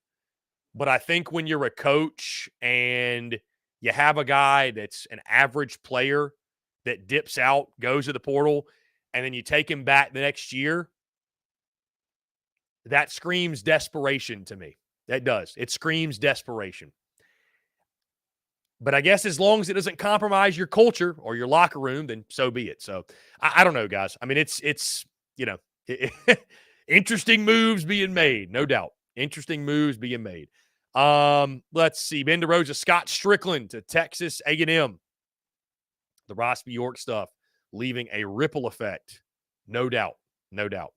S1: But I think when you're a coach and you have a guy that's an average player that dips out, goes to the portal, and then you take him back the next year, that screams desperation to me. That does. It screams desperation. But I guess as long as it doesn't compromise your culture or your locker room, then so be it. So I don't know, guys. It's interesting moves being made, no doubt. Interesting moves being made. Let's see. Ben DeRosa, Scott Strickland to Texas A&M. The Ross B. York stuff leaving a ripple effect. No doubt. No doubt.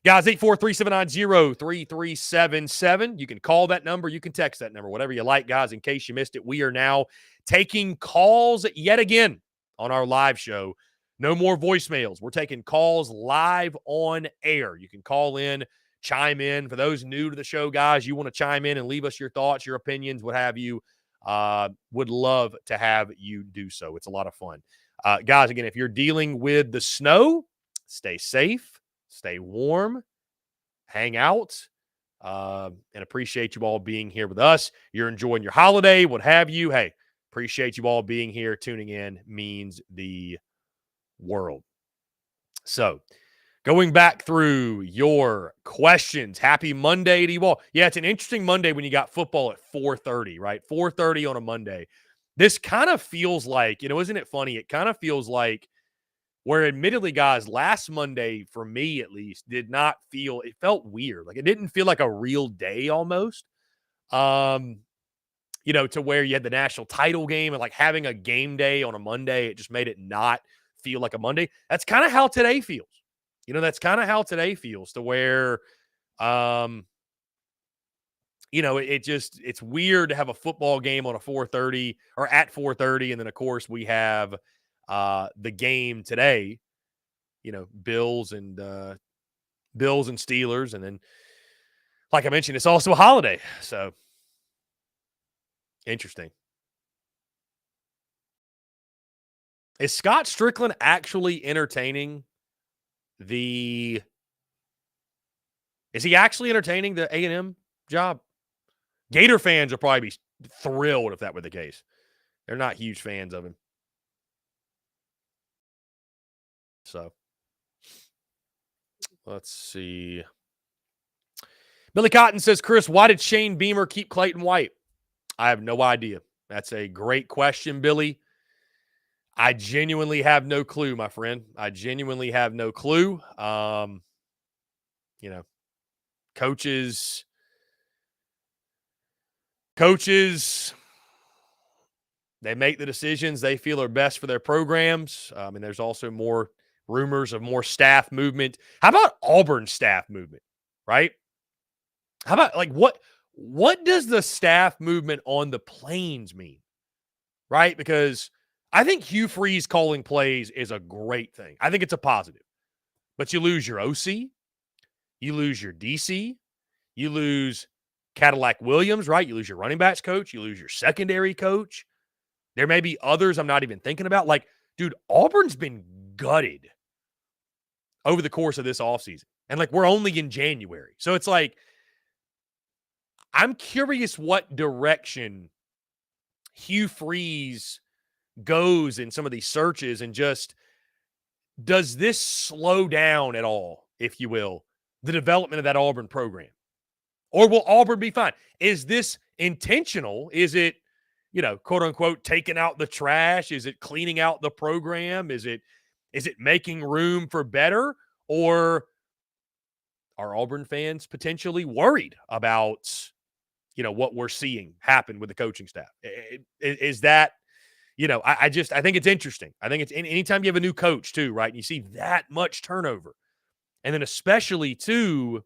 S1: Guys, 843-790-3377. You can call that number. You can text that number. Whatever you like, guys. In case you missed it, we are now taking calls yet again on our live show. No more voicemails. We're taking calls live on air. You can call in, chime in. For those new to the show, guys, you want to chime in and leave us your thoughts, your opinions, what have you. Would love to have you do so. It's a lot of fun. Guys, again, if you're dealing with the snow, stay safe. Stay warm, hang out, and appreciate you all being here with us. You're enjoying your holiday, what have you. Hey, appreciate you all being here. Tuning in means the world. So, going back through your questions. Happy Monday to you all. Yeah, it's an interesting Monday when you got football at 4:30, right? 4:30 on a Monday. This kind of feels like, isn't it funny? It kind of feels like where admittedly, guys, last Monday, for me at least, it felt weird. Like, it didn't feel like a real day almost. To where you had the national title game and like having a game day on a Monday, it just made it not feel like a Monday. That's kind of how today feels. That's kind of how today feels, to where, it's weird to have a football game on a 4:30 or at 4:30. And then, of course, we have the game today, Bills and Steelers. And then, like I mentioned, it's also a holiday. So interesting. Is Scott Strickland actually entertaining is he actually entertaining the A&M job? Gator fans will probably be thrilled if that were the case. They're not huge fans of him. So, let's see. Billy Cotton says, Chris, why did Shane Beamer keep Clayton White? I have no idea. That's a great question, Billy. I genuinely have no clue, my friend. I genuinely have no clue. Coaches, they make the decisions they feel are best for their programs. And there's also more rumors of more staff movement. How about Auburn staff movement, right? How about, like, what does the staff movement on the Plains mean, right? Because I think Hugh Freeze calling plays is a great thing. I think it's a positive. But you lose your OC. You lose your DC. You lose Cadillac Williams, right? You lose your running backs coach. You lose your secondary coach. There may be others I'm not even thinking about. Like, dude, Auburn's been gutted over the course of this offseason. And, like, we're only in January. So it's like, I'm curious what direction Hugh Freeze goes in some of these searches, and just does this slow down at all, if you will, the development of that Auburn program? Or will Auburn be fine? Is this intentional? Is it, quote unquote, taking out the trash? Is it cleaning out the program? Is it making room for better? Or are Auburn fans potentially worried about, what we're seeing happen with the coaching staff? Is that, I think it's interesting. I think it's anytime you have a new coach too, right? And you see that much turnover. And then especially too,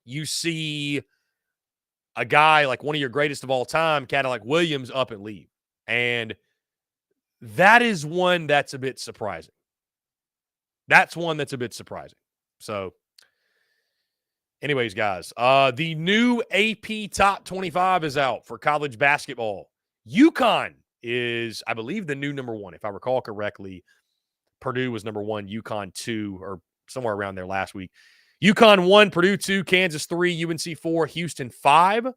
S1: you see a guy like one of your greatest of all time, kind of like Williams, up and leave. And that is one that's a bit surprising. So anyways, guys, the new AP Top 25 is out for college basketball. UConn is, I believe, the new number one. If I recall correctly, Purdue was number one, UConn 2, or somewhere around there last week. UConn 1, Purdue 2, Kansas 3, UNC 4, Houston 5.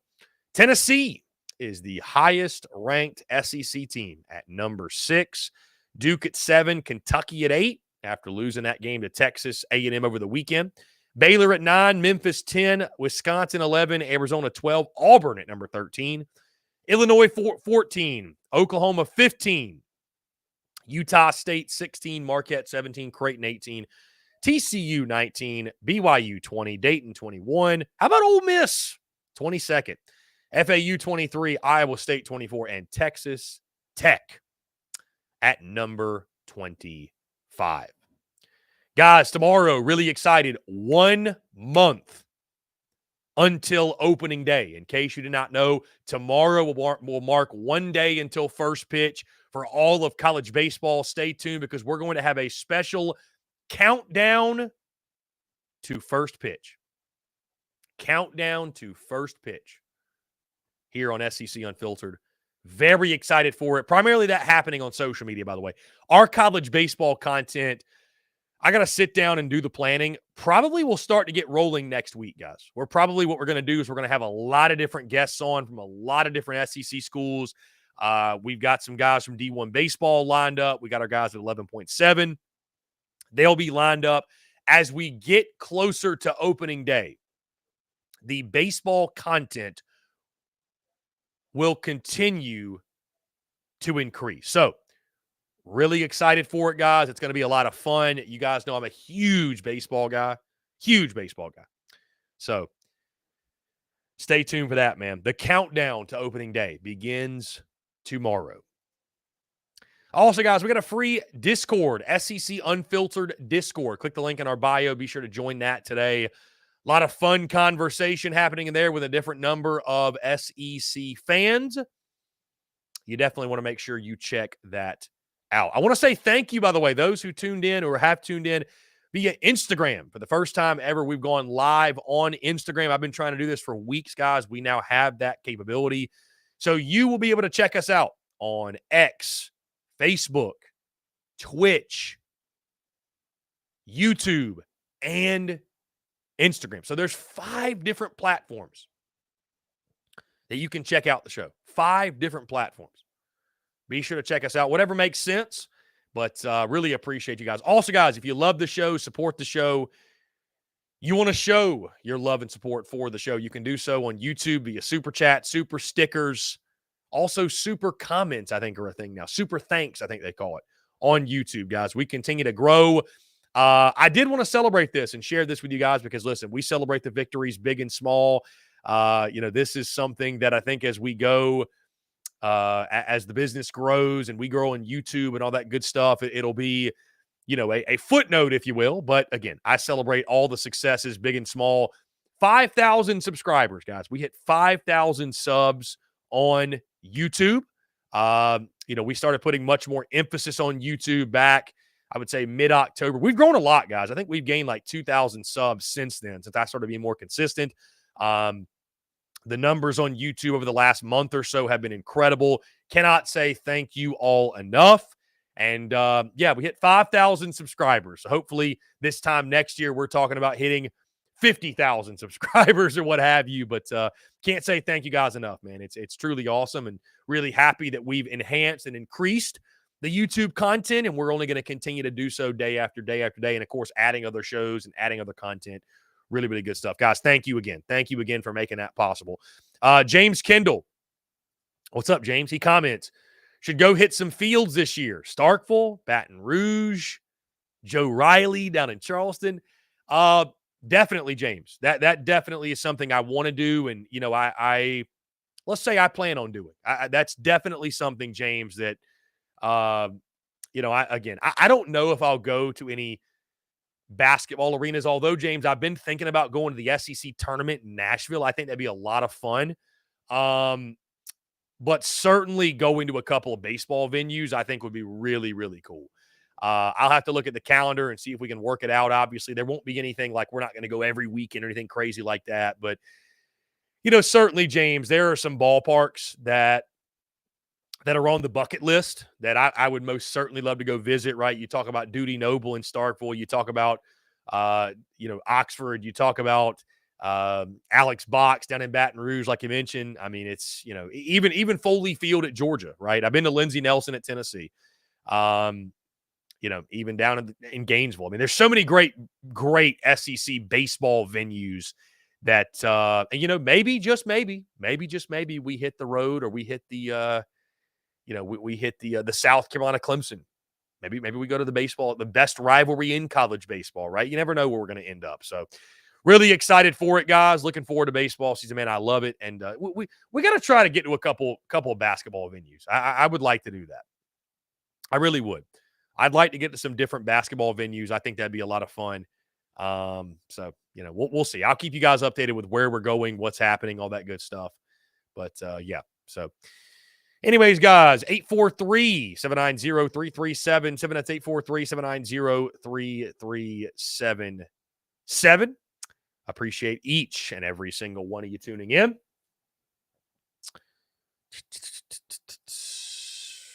S1: Tennessee is the highest ranked SEC team at number 6. Duke at 7, Kentucky at 8 after losing that game to Texas A&M over the weekend. Baylor at 9, Memphis 10, Wisconsin 11, Arizona 12, Auburn at number 13, Illinois 14, Oklahoma 15, Utah State 16, Marquette 17, Creighton 18, TCU 19, BYU 20, Dayton 21. How about Ole Miss 22nd, FAU 23, Iowa State 24, and Texas Tech at number 25. Guys, tomorrow, really excited. 1 month until opening day. In case you did not know, tomorrow will mark 1 day until first pitch for all of college baseball. Stay tuned because we're going to have a special countdown to first pitch. Countdown to first pitch here on SEC Unfiltered. Very excited for it. Primarily that happening on social media, by the way. Our college baseball content, I got to sit down and do the planning. Probably we'll start to get rolling next week, guys. What we're going to do is we're going to have a lot of different guests on from a lot of different SEC schools. We've got some guys from D1 baseball lined up. We got our guys at 11.7. They'll be lined up as we get closer to opening day. The baseball content will continue to increase. So, really excited for it, guys. It's going to be a lot of fun. You guys know I'm a huge baseball guy. So, stay tuned for that, man. The countdown to opening day begins tomorrow. Also, guys, we got a free Discord, SEC Unfiltered Discord. Click the link in our bio. Be sure to join that today. A lot of fun conversation happening in there with a different number of SEC fans. You definitely want to make sure you check that out. I want to say thank you, by the way, those who tuned in or have tuned in via Instagram. For the first time ever, we've gone live on Instagram. I've been trying to do this for weeks, guys. We now have that capability. So you will be able to check us out on X, Facebook, Twitch, YouTube, and Instagram. So there's 5 different platforms that you can check out the show. 5 different platforms. Be sure to check us out. Whatever makes sense, but really appreciate you guys. Also, guys, if you love the show, support the show, you want to show your love and support for the show, you can do so on YouTube via Super Chat, Super Stickers, also Super Comments, I think, are a thing now. Super Thanks, I think they call it, on YouTube, guys. We continue to grow. I did want to celebrate this and share this with you guys because, listen, we celebrate the victories big and small. This is something that I think as we go, as the business grows and we grow on YouTube and all that good stuff, it'll be, a footnote, if you will. But again, I celebrate all the successes, big and small. 5,000 subscribers, guys. We hit 5,000 subs on YouTube. We started putting much more emphasis on YouTube back, I would say, mid-October. We've grown a lot, guys. I think we've gained like 2,000 subs since then, since I started being more consistent. The numbers on YouTube over the last month or so have been incredible. Cannot say thank you all enough. And yeah, we hit 5,000 subscribers. So hopefully this time next year, we're talking about hitting 50,000 subscribers or what have you. But can't say thank you guys enough, man. It's truly awesome, and really happy that we've enhanced and increased the YouTube content, and we're only going to continue to do so day after day after day. And of course, adding other shows and adding other content. Really, really good stuff. Guys, thank you again. Thank you again for making that possible. James Kendall. What's up, James? He comments, should go hit some fields this year. Starkville, Baton Rouge, Joe Riley down in Charleston. Definitely, James. That definitely is something I want to do. And, you know, I let's say I plan on doing. That's definitely something, James, that, you know, I don't know if I'll go to any basketball arenas. Although, James, I've been thinking about going to the SEC tournament in Nashville. I think that'd be a lot of fun. But certainly going to a couple of baseball venues, I think would be really, really cool. I'll have to look at the calendar and see if we can work it out. Obviously, there won't be anything like we're not going to go every weekend or anything crazy like that. But, you know, certainly, James, there are some ballparks that are on the bucket list that I would most certainly love to go visit, right? You talk about Duty Noble in Starkville. You talk about, you know, Oxford. You talk about Alex Box down in Baton Rouge, like you mentioned. I mean, it's, you know, even Foley Field at Georgia, right? I've been to Lindsey Nelson at Tennessee. You know, even down in Gainesville. I mean, there's so many great SEC baseball venues that, and, you know, maybe just maybe we hit the road, or we hit the, you know, we hit the South Carolina Clemson. Maybe we go to the best rivalry in college baseball, right? You never know where we're going to end up. So really excited for it, guys. Looking forward to baseball season, man. I love it. And we got to try to get to a couple of basketball venues. I would like to do that. I really would. I'd like to get to some different basketball venues. I think that'd be a lot of fun. So, you know, we'll see. I'll keep you guys updated with where we're going, what's happening, all that good stuff. But yeah, so anyways, guys, 843-790-3377. That's 843-790-3377. Appreciate each and every single one of you tuning in.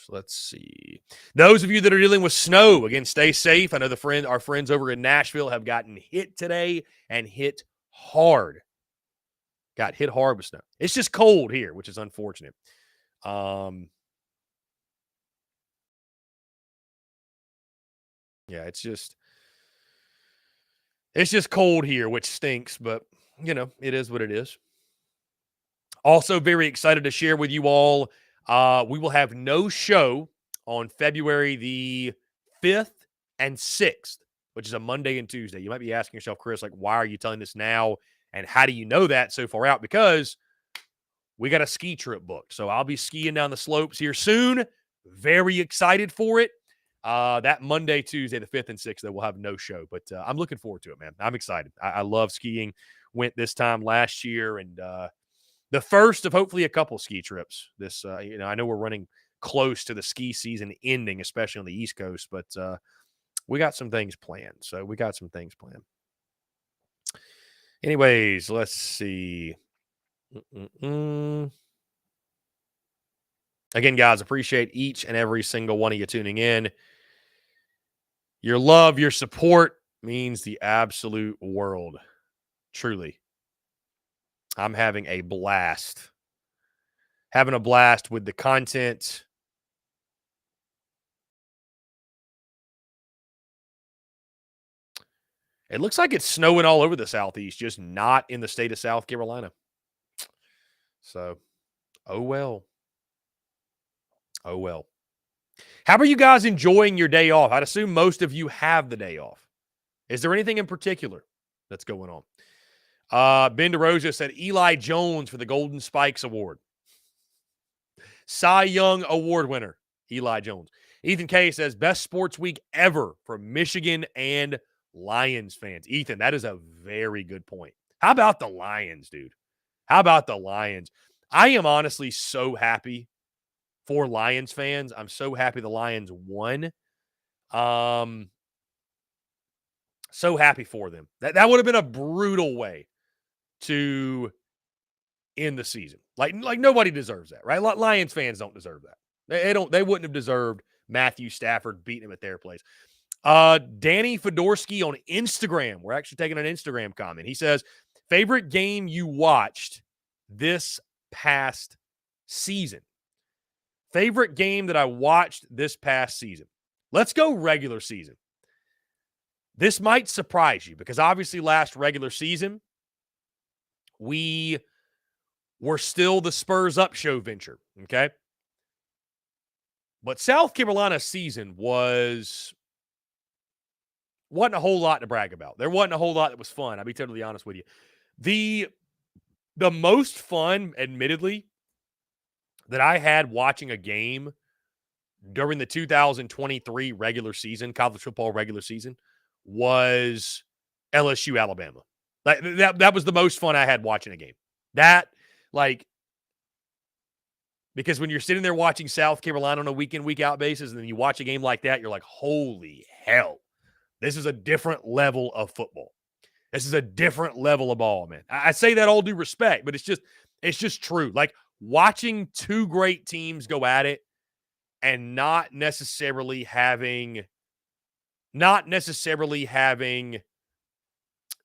S1: Let's see. Those of you that are dealing with snow, again, stay safe. I know our friends over in Nashville have gotten hit today, and hit hard. Got hit hard with snow. It's just cold here, which is unfortunate. Yeah, it's just cold here, which stinks, but, you know, it is what it is. Also very excited to share with you all, we will have no show on February the 5th and 6th, which is a Monday and Tuesday. You might be asking yourself, Chris, like, why are you telling this now? And how do you know that so far out? Because we got a ski trip booked. So I'll be skiing down the slopes here soon. Very excited for it. That Monday, Tuesday, the 5th and 6th, we'll have no show. But I'm looking forward to it, man. I'm excited. I love skiing. Went this time last year, and the first of hopefully a couple ski trips. This, you know, I know we're running close to the ski season ending, especially on the East Coast, but we got some things planned. Anyways, let's see. Again, guys, appreciate each and every single one of you tuning in. Your love, your support means the absolute world. Truly. I'm having a blast. Having a blast with the content. It looks like it's snowing all over the Southeast, just not in the state of South Carolina. So, oh well. Oh well. How are you guys enjoying your day off? I'd assume most of you have the day off. Is there anything in particular that's going on? Ben DeRosa said Eli Jones for the Golden Spikes Award. Cy Young Award winner, Eli Jones. Ethan K says best sports week ever for Michigan and Lions fans. Ethan, that is a very good point. How about the Lions, dude? How about the Lions? I am honestly so happy for Lions fans. I'm so happy the Lions won. So happy for them. That would have been a brutal way to in the season. Like nobody deserves that, right? Lions fans don't deserve that. They wouldn't have deserved Matthew Stafford beating him at their place. Danny Fedorsky on Instagram. We're actually taking an Instagram comment. He says, favorite game you watched this past season. Favorite game that I watched this past season. Let's go regular season. This might surprise you because obviously last regular season, we were still the Spurs Up Show venture, okay? But South Carolina's season wasn't a whole lot to brag about. There wasn't a whole lot that was fun. I'll be totally honest with you. The most fun, admittedly, that I had watching a game during the 2023 regular season, college football regular season, was LSU Alabama. That was the most fun I had watching a game. Because when you're sitting there watching South Carolina on a week in, week out basis, and then you watch a game like that, you're like, holy hell, this is a different level of football. This is a different level of ball, man. I say that all due respect, but it's just true. Like watching two great teams go at it and not necessarily having,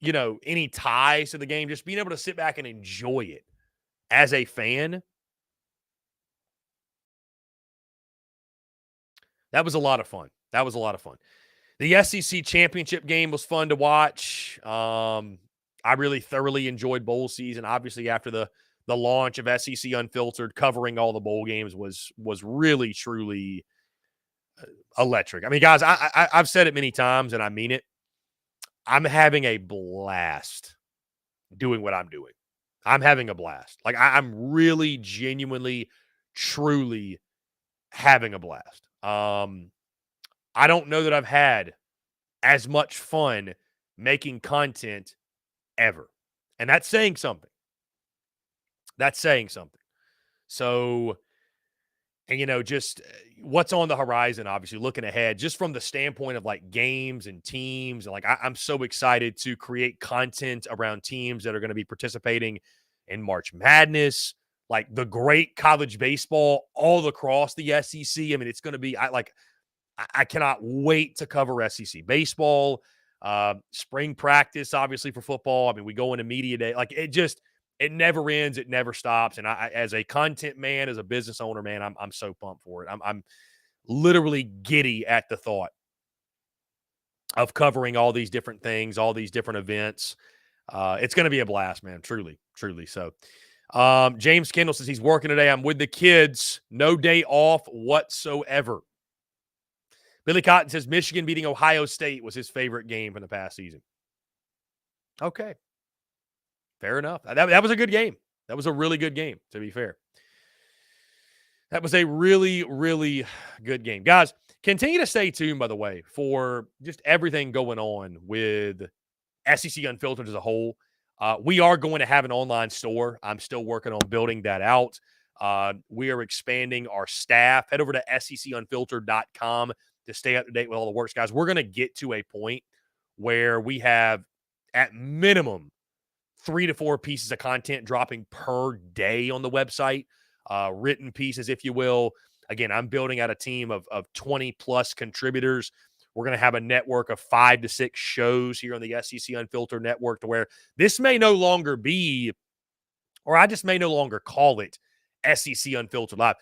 S1: any ties to the game, just being able to sit back and enjoy it as a fan. That was a lot of fun. The SEC championship game was fun to watch. I really thoroughly enjoyed bowl season. Obviously, after the launch of SEC Unfiltered, covering all the bowl games was really, truly electric. I mean, guys, I've said it many times, and I mean it. I'm having a blast doing what I'm doing. I'm having a blast. Like, I'm really, genuinely, truly having a blast. I don't know that I've had as much fun making content ever. And that's saying something. So, and just what's on the horizon, obviously looking ahead, just from the standpoint of like games and teams. And like, I'm so excited to create content around teams that are going to be participating in March Madness, like the great college baseball all across the SEC. I mean, it's going to be, I cannot wait to cover SEC baseball, spring practice, obviously for football. I mean, we go into media day. Like it never ends. It never stops. And I as a content man, as a business owner, man, I'm so pumped for it. I'm literally giddy at the thought of covering all these different things, all these different events. It's going to be a blast, man. Truly, truly. So, James Kendall says he's working today. I'm with the kids. No day off whatsoever. Billy Cotton says Michigan beating Ohio State was his favorite game from the past season. Okay. Fair enough. That was a good game. That was a really good game, to be fair. That was a really, really good game. Guys, continue to stay tuned, by the way, for just everything going on with SEC Unfiltered as a whole. We are going to have an online store. I'm still working on building that out. We are expanding our staff. Head over to secunfiltered.com to stay up to date with all the works, guys. We're going to get to a point where we have, at minimum, 3 to 4 pieces of content dropping per day on the website, written pieces, if you will. Again, I'm building out a team of 20-plus contributors. We're going to have a network of 5 to 6 shows here on the SEC Unfiltered network, to where this may no longer be, or I just may no longer call it SEC Unfiltered Live.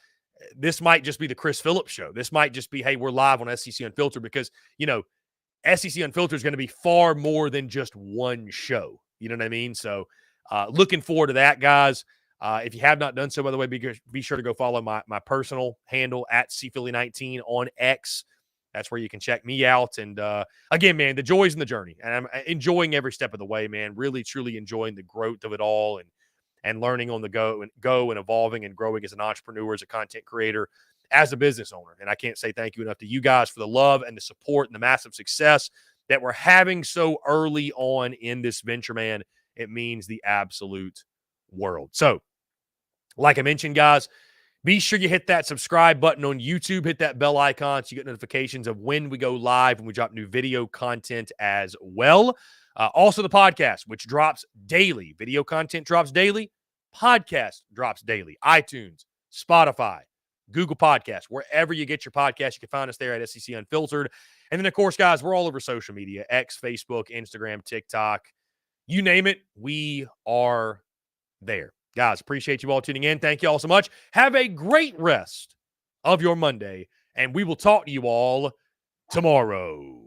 S1: This might just be the Chris Phillips show. This might just be, hey, we're live on SEC Unfiltered, because, SEC Unfiltered is going to be far more than just one show. You know what I mean? So looking forward to that, guys. If you have not done so, by the way, be sure to go follow my personal handle at CPhilly19 on X. That's where you can check me out. And again, man, the joys in the journey. And I'm enjoying every step of the way, man. Really, truly enjoying the growth of it all, and learning on the go and evolving and growing as an entrepreneur, as a content creator, as a business owner. And I can't say thank you enough to you guys for the love and the support and the massive success that we're having so early on in this venture, man. It means the absolute world. So, like I mentioned, guys, be sure you hit that subscribe button on YouTube. Hit that bell icon so you get notifications of when we go live and we drop new video content as well. Also, the podcast, which drops daily. Video content drops daily. podcast drops daily. iTunes, Spotify, Google Podcasts, wherever you get your podcast, you can find us there at SEC Unfiltered. And then, of course, guys, we're all over social media, X, Facebook, Instagram, TikTok. You name it, we are there. Guys, appreciate you all tuning in. Thank you all so much. Have a great rest of your Monday, and we will talk to you all tomorrow.